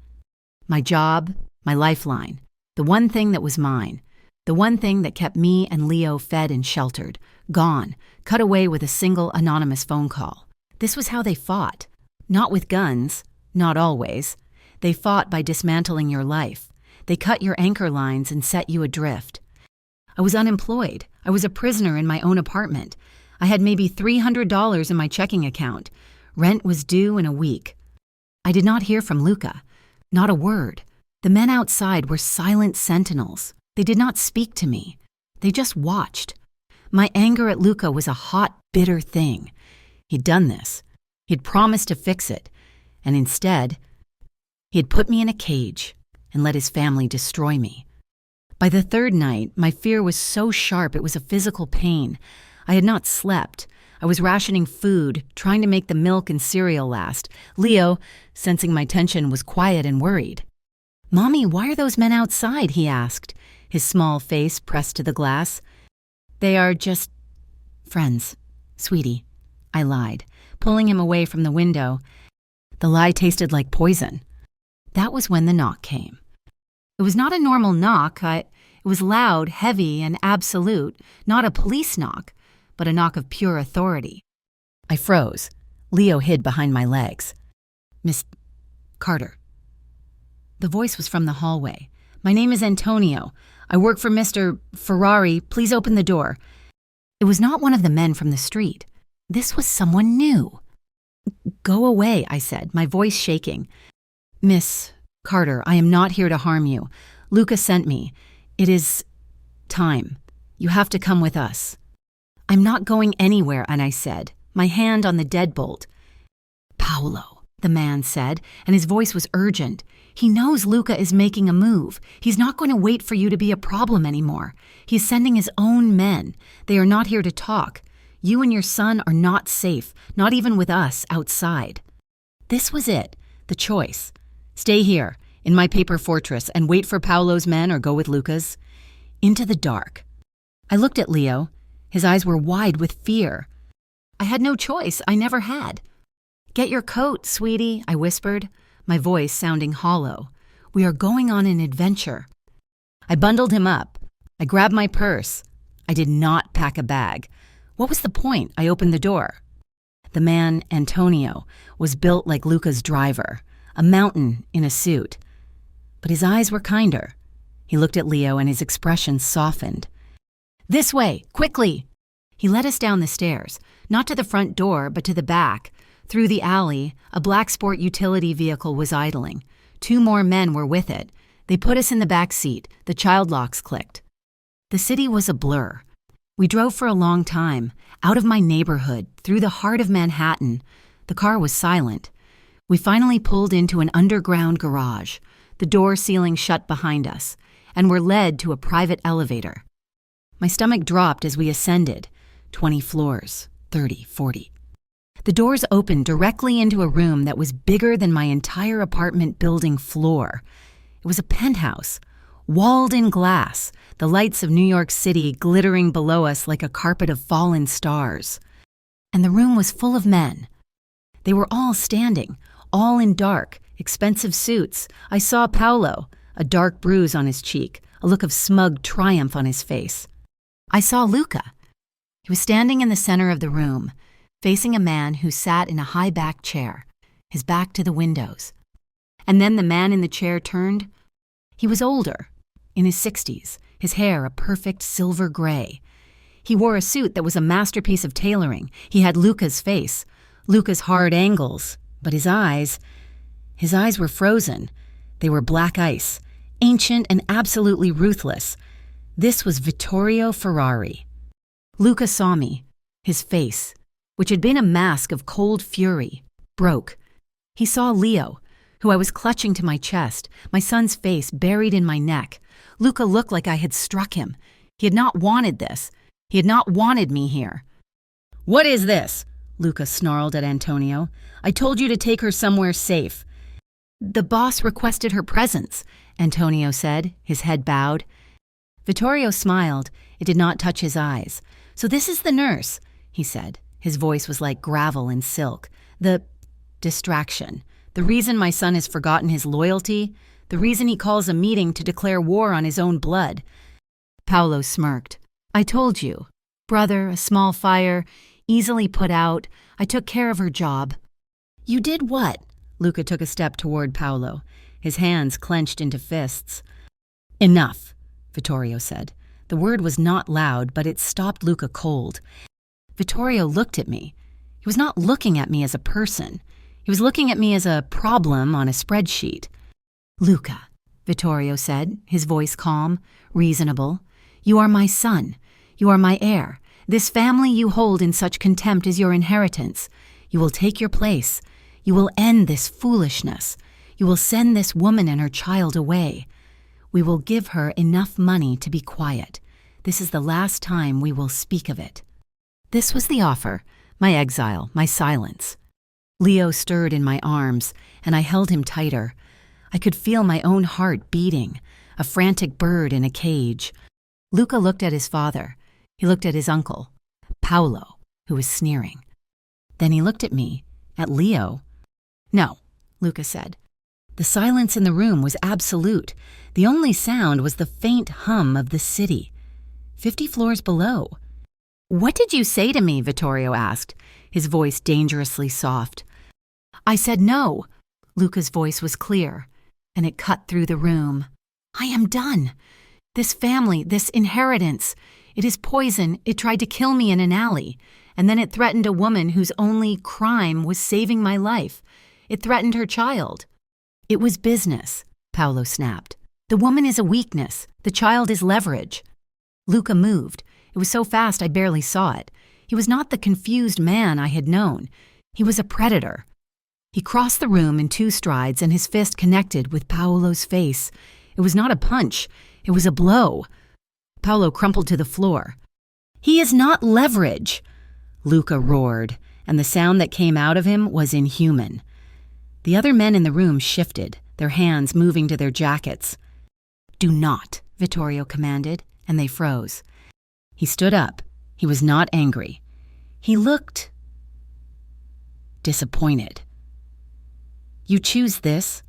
My job, my lifeline, the one thing that was mine, the one thing that kept me and Leo fed and sheltered, gone, cut away with a single anonymous phone call. This was how they fought. Not with guns, not always. They fought by dismantling your life. They cut your anchor lines and set you adrift. I was unemployed. I was a prisoner in my own apartment. I had maybe $300 in my checking account. Rent was due in a week. I did not hear from Luca. Not a word. The men outside were silent sentinels. They did not speak to me. They just watched. My anger at Luca was a hot, bitter thing. He'd done this. He'd promised to fix it. And instead, he had put me in a cage and let his family destroy me. By the 3rd night, my fear was so sharp it was a physical pain. I had not slept. I was rationing food, trying to make the milk and cereal last. Leo, sensing my tension, was quiet and worried. "Mommy, why are those men outside?" he asked, his small face pressed to the glass. "They are just friends, sweetie," I lied, pulling him away from the window. The lie tasted like poison. That was when the knock came. It was not a normal knock. It was loud, heavy, and absolute, not a police knock, but a knock of pure authority. I froze. Leo hid behind my legs. "Miss Carter." The voice was from the hallway. "My name is Antonio. I work for Mr. Ferrari. Please open the door." It was not one of the men from the street. This was someone new. "Go away," I said, my voice shaking. "Miss Carter, I am not here to harm you. Luca sent me. It is time. You have to come with us." "I'm not going anywhere," and I said, my hand on the deadbolt. "Paolo," the man said, and his voice was urgent. He knows Luca is making a move. He's not going to wait for you to be a problem anymore. He's sending his own men. They are not here to talk. You and your son are not safe, not even with us outside. This was it, the choice. Stay here, in my paper fortress, and wait for Paolo's men or go with Luca's. Into the dark. I looked at Leo. His eyes were wide with fear. I had no choice. I never had. Get your coat, sweetie, I whispered, my voice sounding hollow. We are going on an adventure. I bundled him up. I grabbed my purse. I did not pack a bag. What was the point? I opened the door. The man, Antonio, was built like Luca's driver, a mountain in a suit. But his eyes were kinder. He looked at Leo and his expression softened. This way, quickly! He led us down the stairs, not to the front door, but to the back. Through the alley, a black sport utility vehicle was idling. 2 more men were with it. They put us in the back seat. The child locks clicked. The city was a blur. We drove for a long time, out of my neighborhood, through the heart of Manhattan. The car was silent. We finally pulled into an underground garage, the door ceiling shut behind us, and were led to a private elevator. My stomach dropped as we ascended. 20 floors, 30, 40. The doors opened directly into a room that was bigger than my entire apartment building floor. It was a penthouse, walled in glass, the lights of New York City glittering below us like a carpet of fallen stars. And the room was full of men. They were all standing, all in dark, expensive suits. I saw Paolo, a dark bruise on his cheek, a look of smug triumph on his face. I saw Luca. He was standing in the center of the room, facing a man who sat in a high-backed chair, his back to the windows. And then the man in the chair turned. He was older, in his 60s, his hair a perfect silver gray. He wore a suit that was a masterpiece of tailoring. He had Luca's face, Luca's hard angles, but his eyes were frozen. They were black ice, ancient and absolutely ruthless. This was Vittorio Ferrari. Luca saw me, his face, which had been a mask of cold fury, broke. He saw Leo, who I was clutching to my chest, my son's face buried in my neck. Luca looked like I had struck him. He had not wanted this. He had not wanted me here. "What is this?" Luca snarled at Antonio. "I told you to take her somewhere safe." "The boss requested her presence," Antonio said, his head bowed. Vittorio smiled. It did not touch his eyes. "So this is the nurse," he said. His voice was like gravel and silk. "The distraction. The reason my son has forgotten his loyalty. The reason he calls a meeting to declare war on his own blood." Paolo smirked. "I told you. Brother, a small fire, easily put out. I took care of her job." "You did what?" Luca took a step toward Paolo, his hands clenched into fists. "Enough," Vittorio said. The word was not loud, but it stopped Luca cold. Vittorio looked at me. He was not looking at me as a person. He was looking at me as a problem on a spreadsheet. "Luca," Vittorio said, his voice calm, reasonable, "you are my son. You are my heir. This family you hold in such contempt is your inheritance. You will take your place. You will end this foolishness. You will send this woman and her child away. We will give her enough money to be quiet. This is the last time we will speak of it." This was the offer, my exile, my silence. Leo stirred in my arms, and I held him tighter. I could feel my own heart beating, a frantic bird in a cage. Luca looked at his father. He looked at his uncle, Paolo, who was sneering. Then he looked at me, at Leo. "No," Luca said. The silence in the room was absolute. The only sound was the faint hum of the city, 50 floors below. "What did you say to me?" Vittorio asked, his voice dangerously soft. "I said no." Luca's voice was clear, and it cut through the room. "I am done. This family, this inheritance, it is poison. It tried to kill me in an alley, and then it threatened a woman whose only crime was saving my life. It threatened her child." "It was business," Paolo snapped. "The woman is a weakness. The child is leverage." Luca moved. It was so fast I barely saw it. He was not the confused man I had known. He was a predator. He crossed the room in 2 strides and his fist connected with Paolo's face. It was not a punch, it was a blow. Paolo crumpled to the floor. "He is not leverage!" Luca roared, and the sound that came out of him was inhuman. The other men in the room shifted, their hands moving to their jackets. "Do not," Vittorio commanded, and they froze. He stood up. He was not angry. He looked disappointed. "You choose this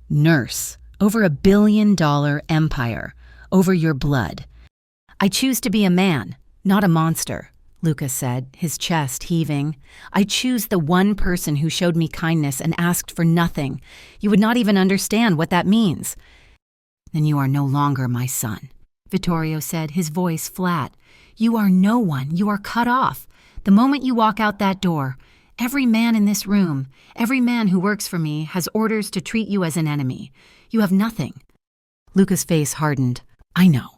nurse over $1 billion empire, over your blood. I choose to be a man, not a monster," Luca said, his chest heaving. "I choose the one person who showed me kindness and asked for nothing. You would not even understand what that means." "Then you are no longer my son," Vittorio said, his voice flat. "You are no one. You are cut off. The moment you walk out that door, every man in this room, every man who works for me has orders to treat you as an enemy. You have nothing." Luca's face hardened. "I know."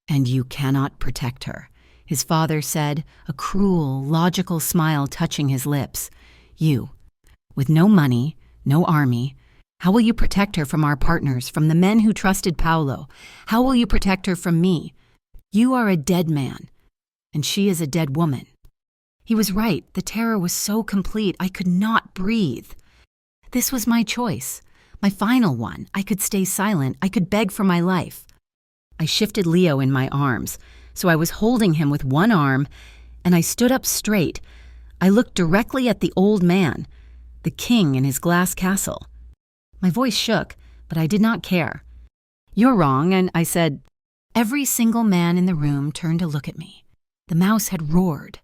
"And you cannot protect her," his father said, a cruel, logical smile touching his lips. "You, with no money, no army, how will you protect her from our partners, from the men who trusted Paolo? How will you protect her from me? You are a dead man, and she is a dead woman." He was right. The terror was so complete, I could not breathe. This was my choice, my final one. I could stay silent. I could beg for my life. I shifted Leo in my arms, so I was holding him with one arm, and I stood up straight. I looked directly at the old man, the king in his glass castle. My voice shook, but I did not care. "You're wrong," and I said. Every single man in the room turned to look at me. The mouse had roared.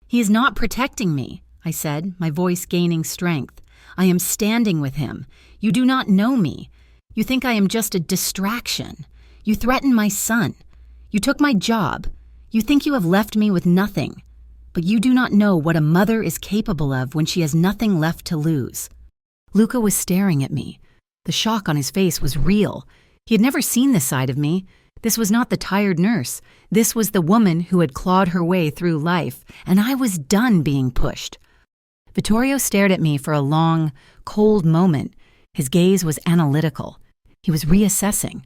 "He is not protecting me," I said, my voice gaining strength. "I am standing with him. You do not know me. You think I am just a distraction. You threaten my son. You took my job. You think you have left me with nothing. But you do not know what a mother is capable of when she has nothing left to lose." Luca was staring at me. The shock on his face was real. He had never seen this side of me. This was not the tired nurse. This was the woman who had clawed her way through life, and I was done being pushed. Vittorio stared at me for a long, cold moment. His gaze was analytical. He was reassessing.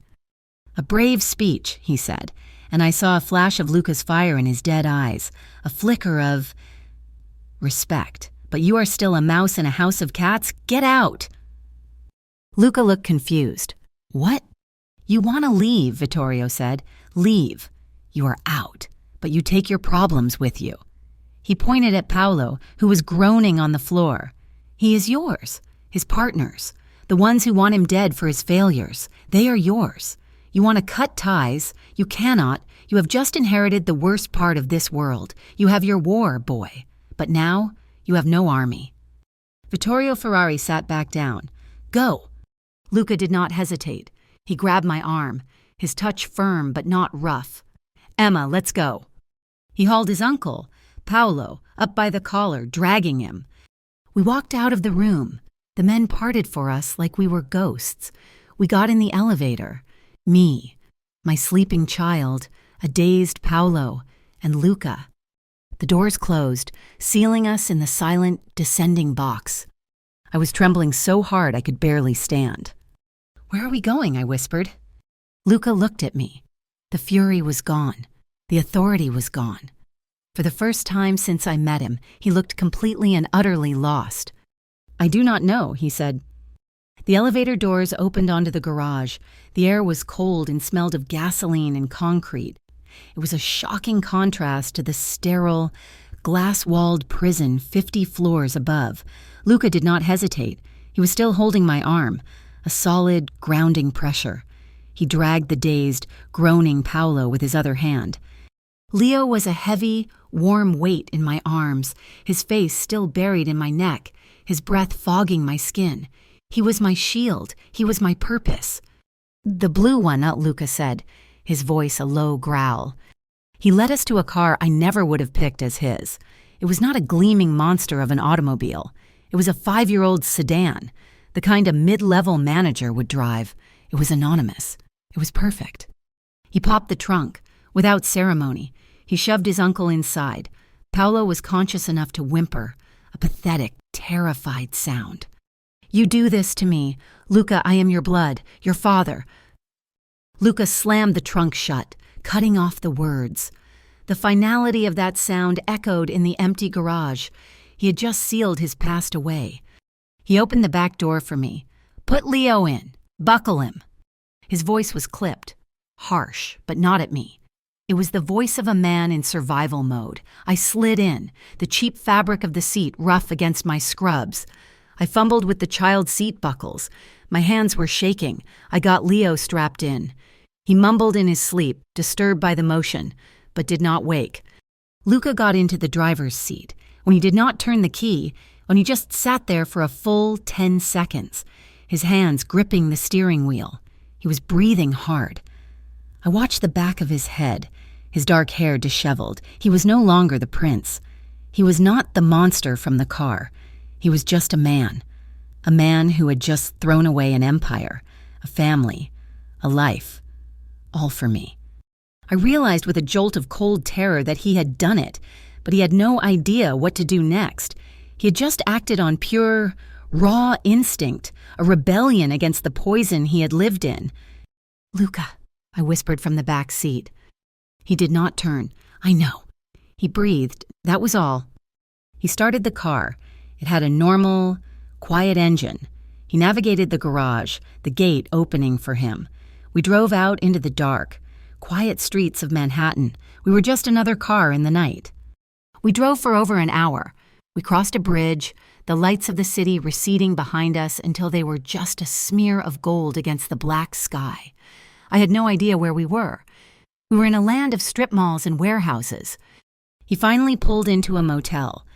"A brave speech," he said, and I saw a flash of Luca's fire in his dead eyes, a flicker of respect. "But you are still a mouse in a house of cats? Get out!" Luca looked confused. "What?" "You want to leave," Vittorio said. "Leave. You are out, but you take your problems with you." He pointed at Paolo, who was groaning on the floor. "He is yours, his partners, the ones who want him dead for his failures. They are yours. You want to cut ties. You cannot. You have just inherited the worst part of this world. You have your war, boy. But now, you have no army." Vittorio Ferrari sat back down. "Go." Luca did not hesitate. He grabbed my arm, his touch firm but not rough. "Emma, let's go." He hauled his uncle, Paolo, up by the collar, dragging him. We walked out of the room. The men parted for us like we were ghosts. We got in the elevator. Me, my sleeping child, a dazed Paolo, and Luca. The doors closed, sealing us in the silent, descending box. I was trembling so hard I could barely stand. "Where are we going?" I whispered. Luca looked at me. The fury was gone. The authority was gone. For the first time since I met him, he looked completely and utterly lost. "I do not know," he said. The elevator doors opened onto the garage. The air was cold and smelled of gasoline and concrete. It was a shocking contrast to the sterile, glass-walled prison 50 floors above. Luca did not hesitate. He was still holding my arm, a solid, grounding pressure. He dragged the dazed, groaning Paolo with his other hand. Leo was a heavy, warm weight in my arms, his face still buried in my neck, his breath fogging my skin. He was my shield. He was my purpose. "The blue one," Luca said, his voice a low growl. He led us to a car I never would have picked as his. It was not a gleaming monster of an automobile. It was a 5-year-old sedan, the kind a mid-level manager would drive. It was anonymous. It was perfect. He popped the trunk. Without ceremony, he shoved his uncle inside. Paolo was conscious enough to whimper, a pathetic, terrified sound. "You do this to me. Luca, I am your blood, your father." Luca slammed the trunk shut, cutting off the words. The finality of that sound echoed in the empty garage. He had just sealed his past away. He opened the back door for me. "Put Leo in. Buckle him." His voice was clipped, harsh, but not at me. It was the voice of a man in survival mode. I slid in, the cheap fabric of the seat rough against my scrubs. I fumbled with the child seat buckles. My hands were shaking. I got Leo strapped in. He mumbled in his sleep, disturbed by the motion, but did not wake. Luca got into the driver's seat. When he did not turn the key, when he just sat there for a full 10 seconds, his hands gripping the steering wheel. He was breathing hard. I watched the back of his head, his dark hair disheveled. He was no longer the prince. He was not the monster from the car. He was just a man who had just thrown away an empire, a family, a life, all for me. I realized with a jolt of cold terror that he had done it, but he had no idea what to do next. He had just acted on pure, raw instinct, a rebellion against the poison he had lived in. "Luca," I whispered from the back seat. He did not turn. "I know." He breathed. That was all. He started the car. It had a normal, quiet engine. He navigated the garage, the gate opening for him. We drove out into the dark, quiet streets of Manhattan. We were just another car in the night. We drove for over an hour. We crossed a bridge, the lights of the city receding behind us until they were just a smear of gold against the black sky. I had no idea where we were. We were in a land of strip malls and warehouses. He finally pulled into a motel.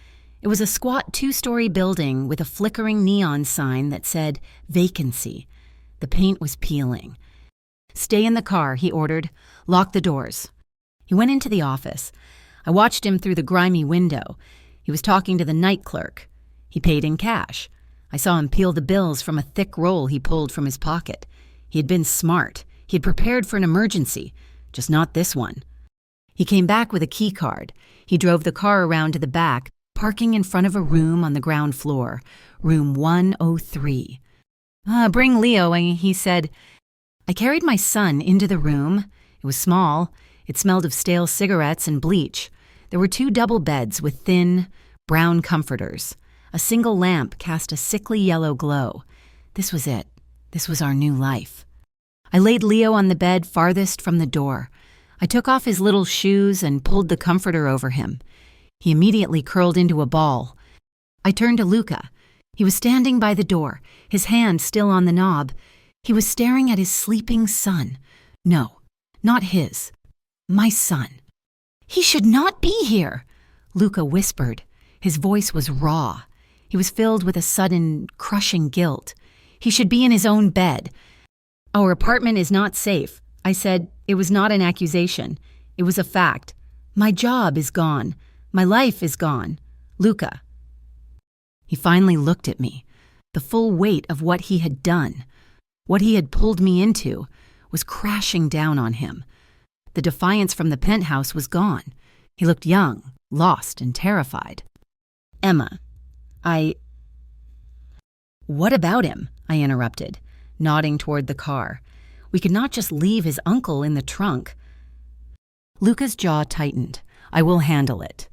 It was a squat 2-story building with a flickering neon sign that said vacancy. The paint was peeling. "Stay in the car," he ordered. "Lock the doors." He went into the office. I watched him through the grimy window. He was talking to the night clerk. He paid in cash. I saw him peel the bills from a thick roll he pulled from his pocket. He had been smart. He had prepared for an emergency, just not this one. He came back with a key card. He drove the car around to the back, parking in front of a room on the ground floor, room 103. "Bring Leo," he said. I carried my son into the room. It was small. It smelled of stale cigarettes and bleach. There were 2 double beds with thin, brown comforters. A single lamp cast a sickly yellow glow. This was it. This was our new life. I laid Leo on the bed farthest from the door. I took off his little shoes and pulled the comforter over him. He immediately curled into a ball. I turned to Luca. He was standing by the door, his hand still on the knob. He was staring at his sleeping son. No, not his. My son. "He should not be here," Luca whispered. His voice was raw. He was filled with a sudden, crushing guilt. "He should be in his own bed." "Our apartment is not safe," I said. It was not an accusation. It was a fact. "My job is gone. My life is gone. Luca." He finally looked at me. The full weight of what he had done, what he had pulled me into, was crashing down on him. The defiance from the penthouse was gone. He looked young, lost, and terrified. "Emma, What about him?" I interrupted, nodding toward the car. We could not just leave his uncle in the trunk. Luca's jaw tightened. "I will handle it."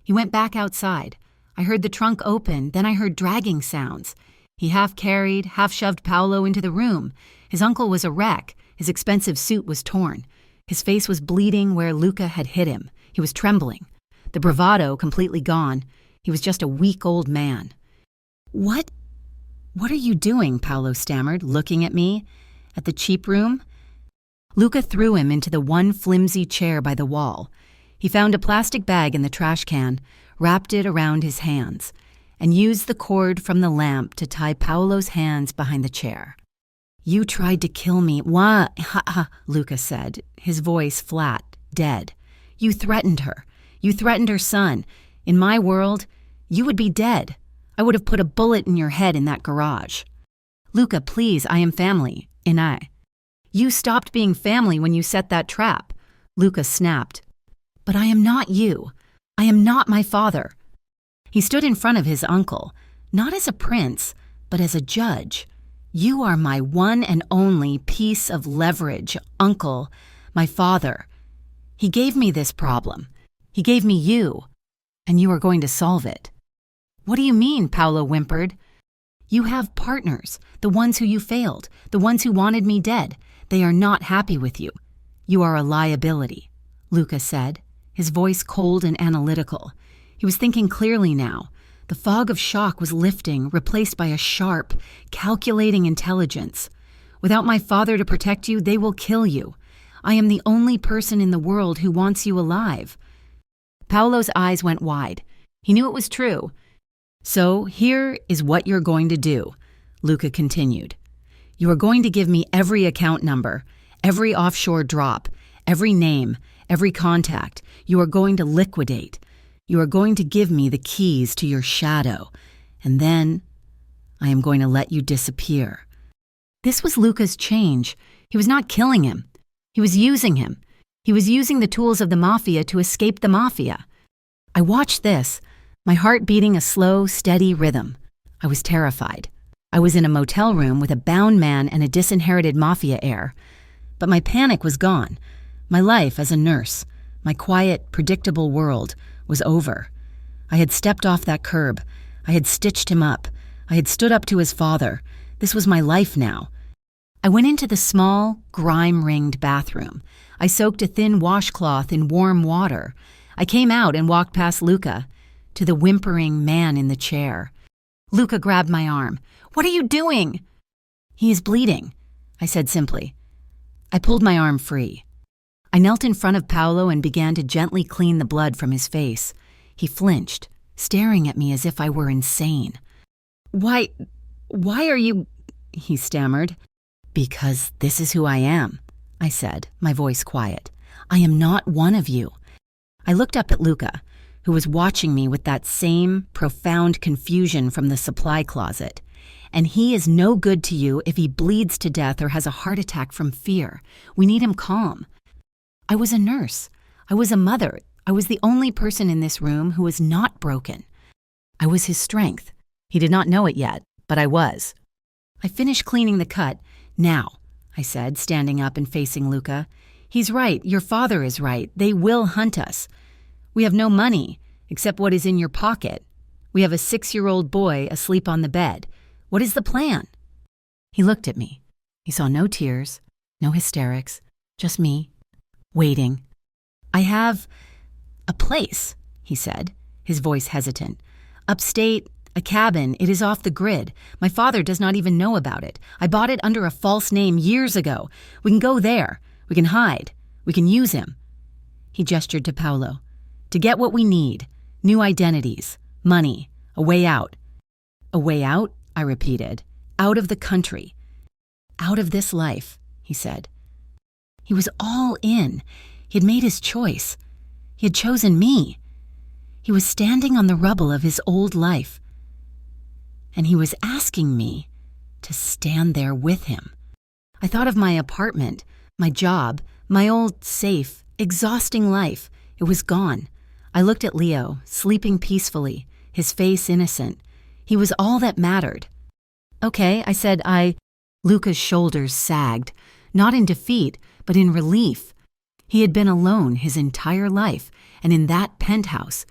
He went back outside. I heard the trunk open, then I heard dragging sounds. He half-carried, half-shoved Paolo into the room. His uncle was a wreck. His expensive suit was torn. His face was bleeding where Luca had hit him. He was trembling. The bravado completely gone. He was just a weak old man. What are you doing?" Paolo stammered, looking at me. "At the cheap room?" Luca threw him into the one flimsy chair by the wall. He found a plastic bag in the trash can, wrapped it around his hands, and used the cord from the lamp to tie Paolo's hands behind the chair. "You tried to kill me." "What?" Luca said, his voice flat, dead. "You threatened her. You threatened her son. In my world, you would be dead. I would have put a bullet in your head in that garage." "Luca, please, I am family. And I." "You stopped being family when you set that trap." Luca snapped. "But I am not you." I am not my father." He stood in front of his uncle, not as a prince, but as a judge. "You are my one and only piece of leverage, uncle, my father. He gave me this problem. He gave me you, and you are going to solve it." "What do you mean?" Paolo whimpered. "You have partners, the ones who you failed, the ones who wanted me dead. They are not happy with you. You are a liability," Luca said, his voice cold and analytical. He was thinking clearly now. The fog of shock was lifting, replaced by a sharp, calculating intelligence. "Without my father to protect you, they will kill you. I am the only person in the world who wants you alive." Paolo's eyes went wide. He knew it was true. "So here is what you're going to do," Luca continued. "You are going to give me every account number, every offshore drop, every name, every contact. You are going to liquidate. You are going to give me the keys to your shadow. And then I am going to let you disappear." This was Luca's change. He was not killing him. He was using him. He was using the tools of the Mafia to escape the Mafia. I watched this, my heart beating a slow, steady rhythm. I was terrified. I was in a motel room with a bound man and a disinherited Mafia heir. But my panic was gone. My life as a nurse, my quiet, predictable world, was over. I had stepped off that curb. I had stitched him up. I had stood up to his father. This was my life now. I went into the small, grime-ringed bathroom. I soaked a thin washcloth in warm water. I came out and walked past Luca, to the whimpering man in the chair. Luca grabbed my arm. "What are you doing?" "He is bleeding," I said simply. I pulled my arm free. I knelt in front of Paolo and began to gently clean the blood from his face. He flinched, staring at me as if I were insane. Why are you—" he stammered. "Because this is who I am," I said, my voice quiet. "I am not one of you." I looked up at Luca, who was watching me with that same profound confusion from the supply closet. "And he is no good to you if he bleeds to death or has a heart attack from fear. We need him calm." I was a nurse. I was a mother. I was the only person in this room who was not broken. I was his strength. He did not know it yet, but I was. I finished cleaning the cut. "Now," I said, standing up and facing Luca. "He's right. Your father is right. They will hunt us. We have no money, except what is in your pocket. We have a 6-year-old boy asleep on the bed. What is the plan?" He looked at me. He saw no tears, no hysterics, just me, waiting. "I have a place," he said, his voice hesitant. "Upstate, a cabin. It is off the grid. My father does not even know about it. I bought it under a false name years ago. We can go there. We can hide. We can use him." He gestured to Paolo. "To get what we need. New identities. Money. A way out." "A way out?" I repeated. "Out of the country. Out of this life," he said. He was all in. He had made his choice. He had chosen me. He was standing on the rubble of his old life. And he was asking me to stand there with him. I thought of my apartment, my job, my old, safe, exhausting life. It was gone. I looked at Leo, sleeping peacefully, his face innocent. He was all that mattered. "Okay," I said. Luca's shoulders sagged, not in defeat, but in relief. He had been alone his entire life, and in that penthouse,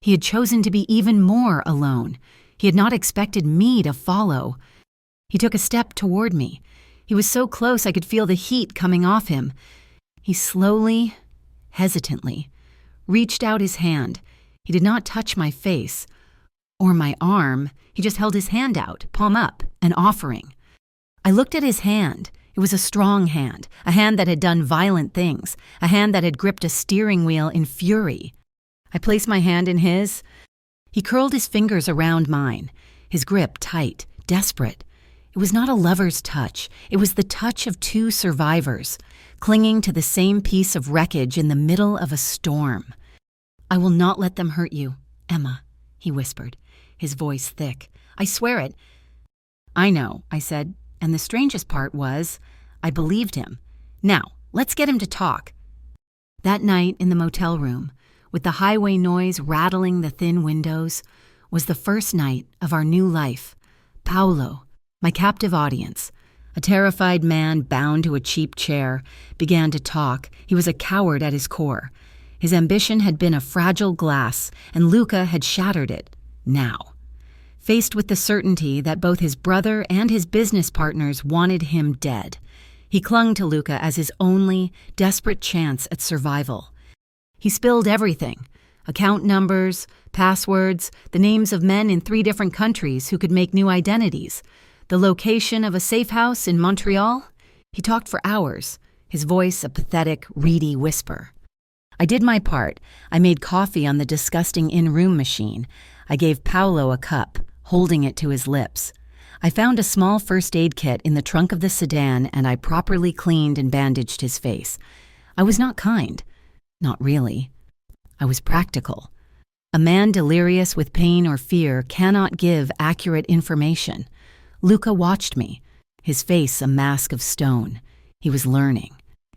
he had chosen to be even more alone. He had not expected me to follow. He took a step toward me. He was so close I could feel the heat coming off him. He slowly, hesitantly, reached out his hand. He did not touch my face or my arm. He just held his hand out, palm up, an offering. I looked at his hand. It was a strong hand, a hand that had done violent things, a hand that had gripped a steering wheel in fury. I placed my hand in his. He curled his fingers around mine, his grip tight, desperate. It was not a lover's touch. It was the touch of two survivors, clinging to the same piece of wreckage in the middle of a storm. "I will not let them hurt you, Emma," he whispered, his voice thick. "I swear it." "I know," I said, and the strangest part was, I believed him. "Now, let's get him to talk." That night in the motel room, with the highway noise rattling the thin windows, was the first night of our new life. Paolo, my captive audience, a terrified man bound to a cheap chair, began to talk. He was a coward at his core. His ambition had been a fragile glass, and Luca had shattered it. Now, faced with the certainty that both his brother and his business partners wanted him dead, he clung to Luca as his only, desperate chance at survival. He spilled everything: account numbers, passwords, the names of men in 3 different countries who could make new identities, the location of a safe house in Montreal. He talked for hours, his voice a pathetic, reedy whisper. I did my part. I made coffee on the disgusting in-room machine. I gave Paolo a cup, holding it to his lips. I found a small first aid kit in the trunk of the sedan, and I properly cleaned and bandaged his face. I was not kind. Not really. I was practical. A man delirious with pain or fear cannot give accurate information. Luca watched me, his face a mask of stone. He was learning.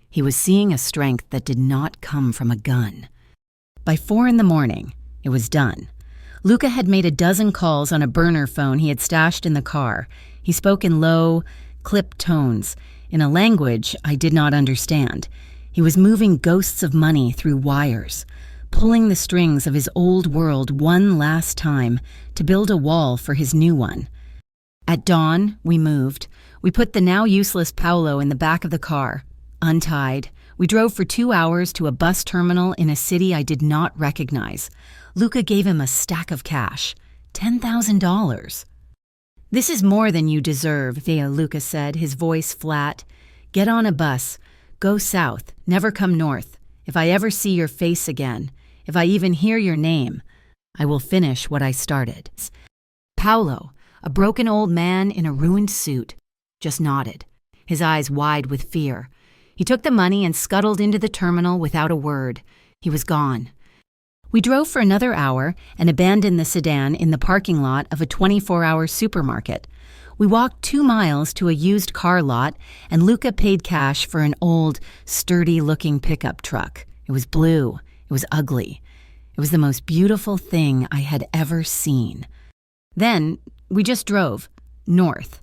He was seeing a strength that did not come from a gun. By 4 a.m, it was done. Luca had made a dozen calls on a burner phone he had stashed in the car. He spoke in low, clipped tones, in a language I did not understand. He was moving ghosts of money through wires, pulling the strings of his old world one last time to build a wall for his new one. At dawn, we moved. We put the now useless Paolo in the back of the car. Untied, we drove for 2 hours to a bus terminal in a city I did not recognize. Luca gave him a stack of cash, $10,000. "This is more than you deserve," Vea Luca said, his voice flat. "Get on a bus. Go south. Never come north. If I ever see your face again, if I even hear your name, I will finish what I started." Paolo, a broken old man in a ruined suit, just nodded, his eyes wide with fear. He took the money and scuttled into the terminal without a word. He was gone. We drove for another hour and abandoned the sedan in the parking lot of a 24-hour supermarket. We walked 2 miles to a used car lot, and Luca paid cash for an old, sturdy-looking pickup truck. It was blue. It was ugly. It was the most beautiful thing I had ever seen. Then, we just drove, north.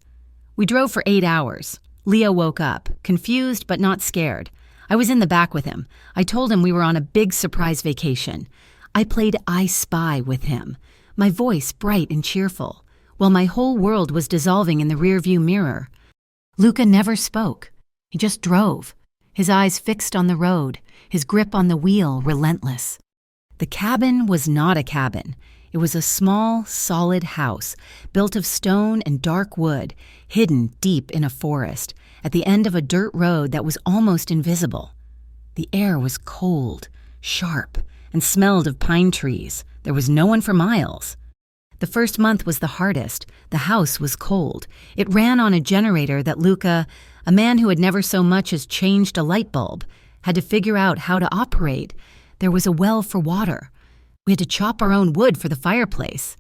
We drove for 8 hours. Leo woke up, confused but not scared. I was in the back with him. I told him we were on a big surprise vacation. I played I Spy with him, my voice bright and cheerful, while my whole world was dissolving in the rearview mirror. Luca never spoke. He just drove, his eyes fixed on the road, his grip on the wheel relentless. The cabin was not a cabin. It was a small, solid house, built of stone and dark wood, hidden deep in a forest, at the end of a dirt road that was almost invisible. The air was cold, sharp, and smelled of pine trees. There was no one for miles. The first month was the hardest. The house was cold. It ran on a generator that Luca, a man who had never so much as changed a light bulb, had to figure out how to operate. There was a well for water. We had to chop our own wood for the fireplace.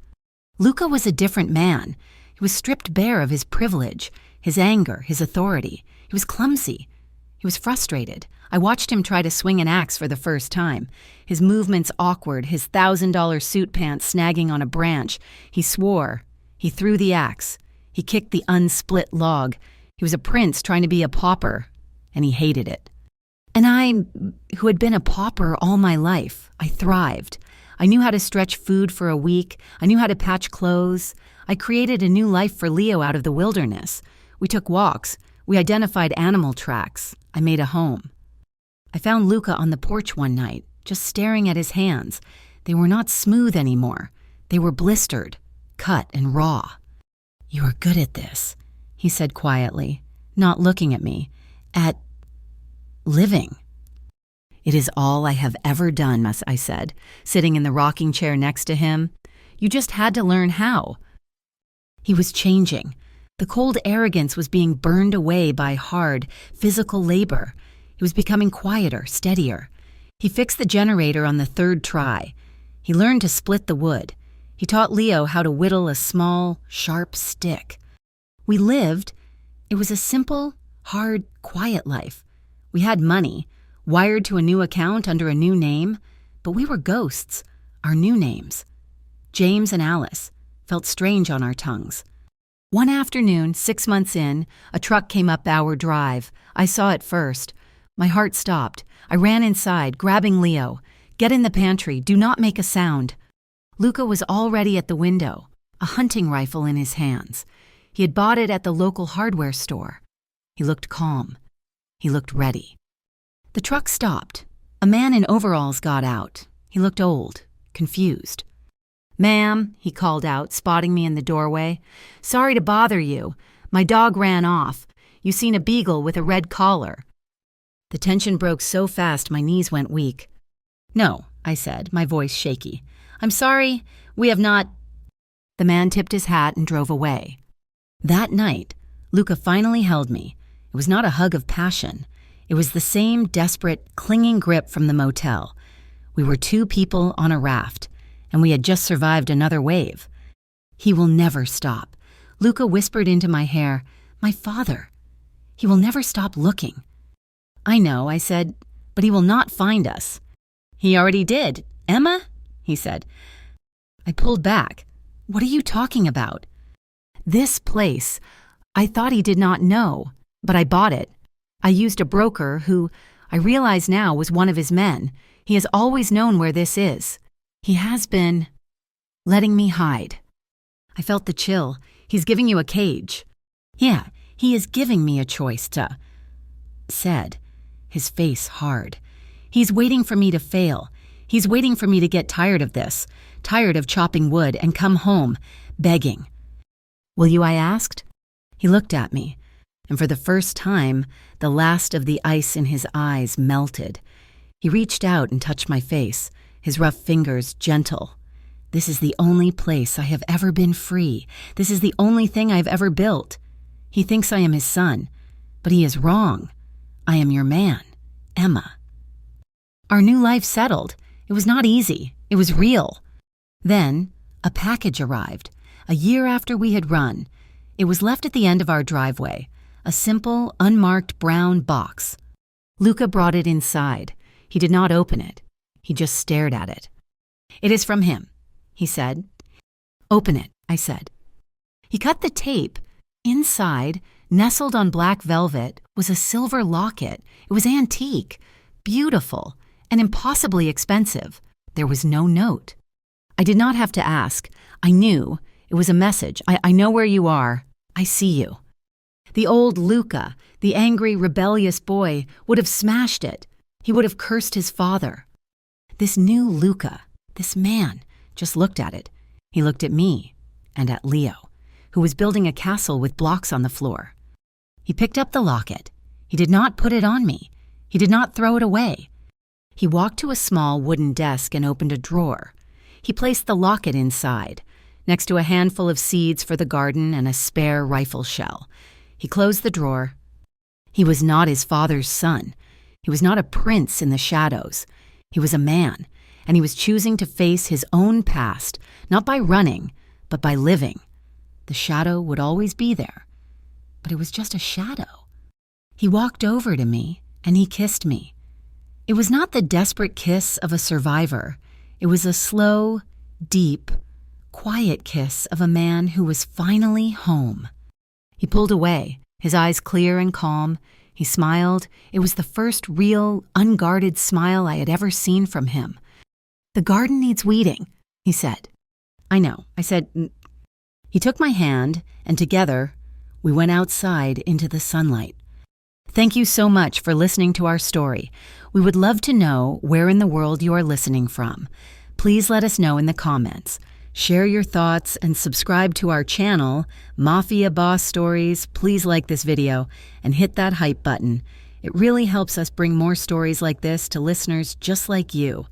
Luca was a different man. He was stripped bare of his privilege, his anger, his authority. He was clumsy. He was frustrated. I watched him try to swing an axe for the first time. His movements awkward, his $1,000 suit pants snagging on a branch. He swore. He threw the axe. He kicked the unsplit log. He was a prince trying to be a pauper, and he hated it. And I, who had been a pauper all my life, I thrived. I knew how to stretch food for a week. I knew how to patch clothes. I created a new life for Leo out of the wilderness. We took walks. We identified animal tracks. I made a home. I found Luca on the porch one night, just staring at his hands. They were not smooth anymore. They were blistered, cut and raw. "You are good at this," he said quietly, not looking at me. "At living." "It is all I have ever done," I said, sitting in the rocking chair next to him. "You just had to learn how." He was changing. The cold arrogance was being burned away by hard, physical labor. He was becoming quieter, steadier. He fixed the generator on the 3rd try. He learned to split the wood. He taught Leo how to whittle a small, sharp stick. We lived. It was a simple, hard, quiet life. We had money, wired to a new account under a new name, but we were ghosts. Our new names, James and Alice, felt strange on our tongues. One afternoon, 6 months in, a truck came up our drive. I saw it first. My heart stopped. I ran inside, grabbing Leo. "Get in the pantry. Do not make a sound." Luca was already at the window, a hunting rifle in his hands. He had bought it at the local hardware store. He looked calm. He looked ready. The truck stopped. A man in overalls got out. He looked old, confused. "Ma'am," he called out, spotting me in the doorway. "Sorry to bother you. My dog ran off. You seen a beagle with a red collar." The tension broke so fast my knees went weak. "No," I said, my voice shaky. "I'm sorry, we have not—" The man tipped his hat and drove away. That night, Luca finally held me. It was not a hug of passion. It was the same desperate, clinging grip from the motel. We were two people on a raft, and we had just survived another wave. "He will never stop." Luca whispered into my hair, "My father. He will never stop looking." "I know," I said, "but he will not find us." "He already did. Emma?" he said. I pulled back. "What are you talking about?" "This place. I thought he did not know, but I bought it. I used a broker who, I realize now, was one of his men. He has always known where this is. He has been letting me hide." I felt the chill. "He's giving you a cage." "Yeah, he is giving me a choice to—" said, his face hard. "He's waiting for me to fail. He's waiting for me to get tired of this, tired of chopping wood and come home, begging." "Will you?" I asked. He looked at me, and for the first time, the last of the ice in his eyes melted. He reached out and touched my face, his rough fingers gentle. "This is the only place I have ever been free. This is the only thing I've ever built. He thinks I am his son, but he is wrong. I am your man, Emma." Our new life settled. It was not easy. It was real. Then, a package arrived, a year after we had run. It was left at the end of our driveway, a simple, unmarked brown box. Luca brought it inside. He did not open it. He just stared at it. "It is from him," he said. "Open it," I said. He cut the tape. Inside, nestled on black velvet, was a silver locket. It was antique, beautiful, and impossibly expensive. There was no note. I did not have to ask. I knew. It was a message. I know where you are. I see you. The old Luca, the angry, rebellious boy, would have smashed it. He would have cursed his father. This new Luca, this man, just looked at it. He looked at me and at Leo, who was building a castle with blocks on the floor. He picked up the locket. He did not put it on me. He did not throw it away. He walked to a small wooden desk and opened a drawer. He placed the locket inside, next to a handful of seeds for the garden and a spare rifle shell. He closed the drawer. He was not his father's son. He was not a prince in the shadows. He was a man, and he was choosing to face his own past, not by running, but by living. The shadow would always be there, but it was just a shadow. He walked over to me, and he kissed me. It was not the desperate kiss of a survivor. It was a slow, deep, quiet kiss of a man who was finally home. He pulled away, his eyes clear and calm. He smiled. It was the first real, unguarded smile I had ever seen from him. "The garden needs weeding," he said. "I know," I said. He took my hand, and together, we went outside into the sunlight. Thank you so much for listening to our story. We would love to know where in the world you are listening from. Please let us know in the comments. Share your thoughts and subscribe to our channel, Mafia Boss Stories. Please like this video and hit that hype button. It really helps us bring more stories like this to listeners just like you.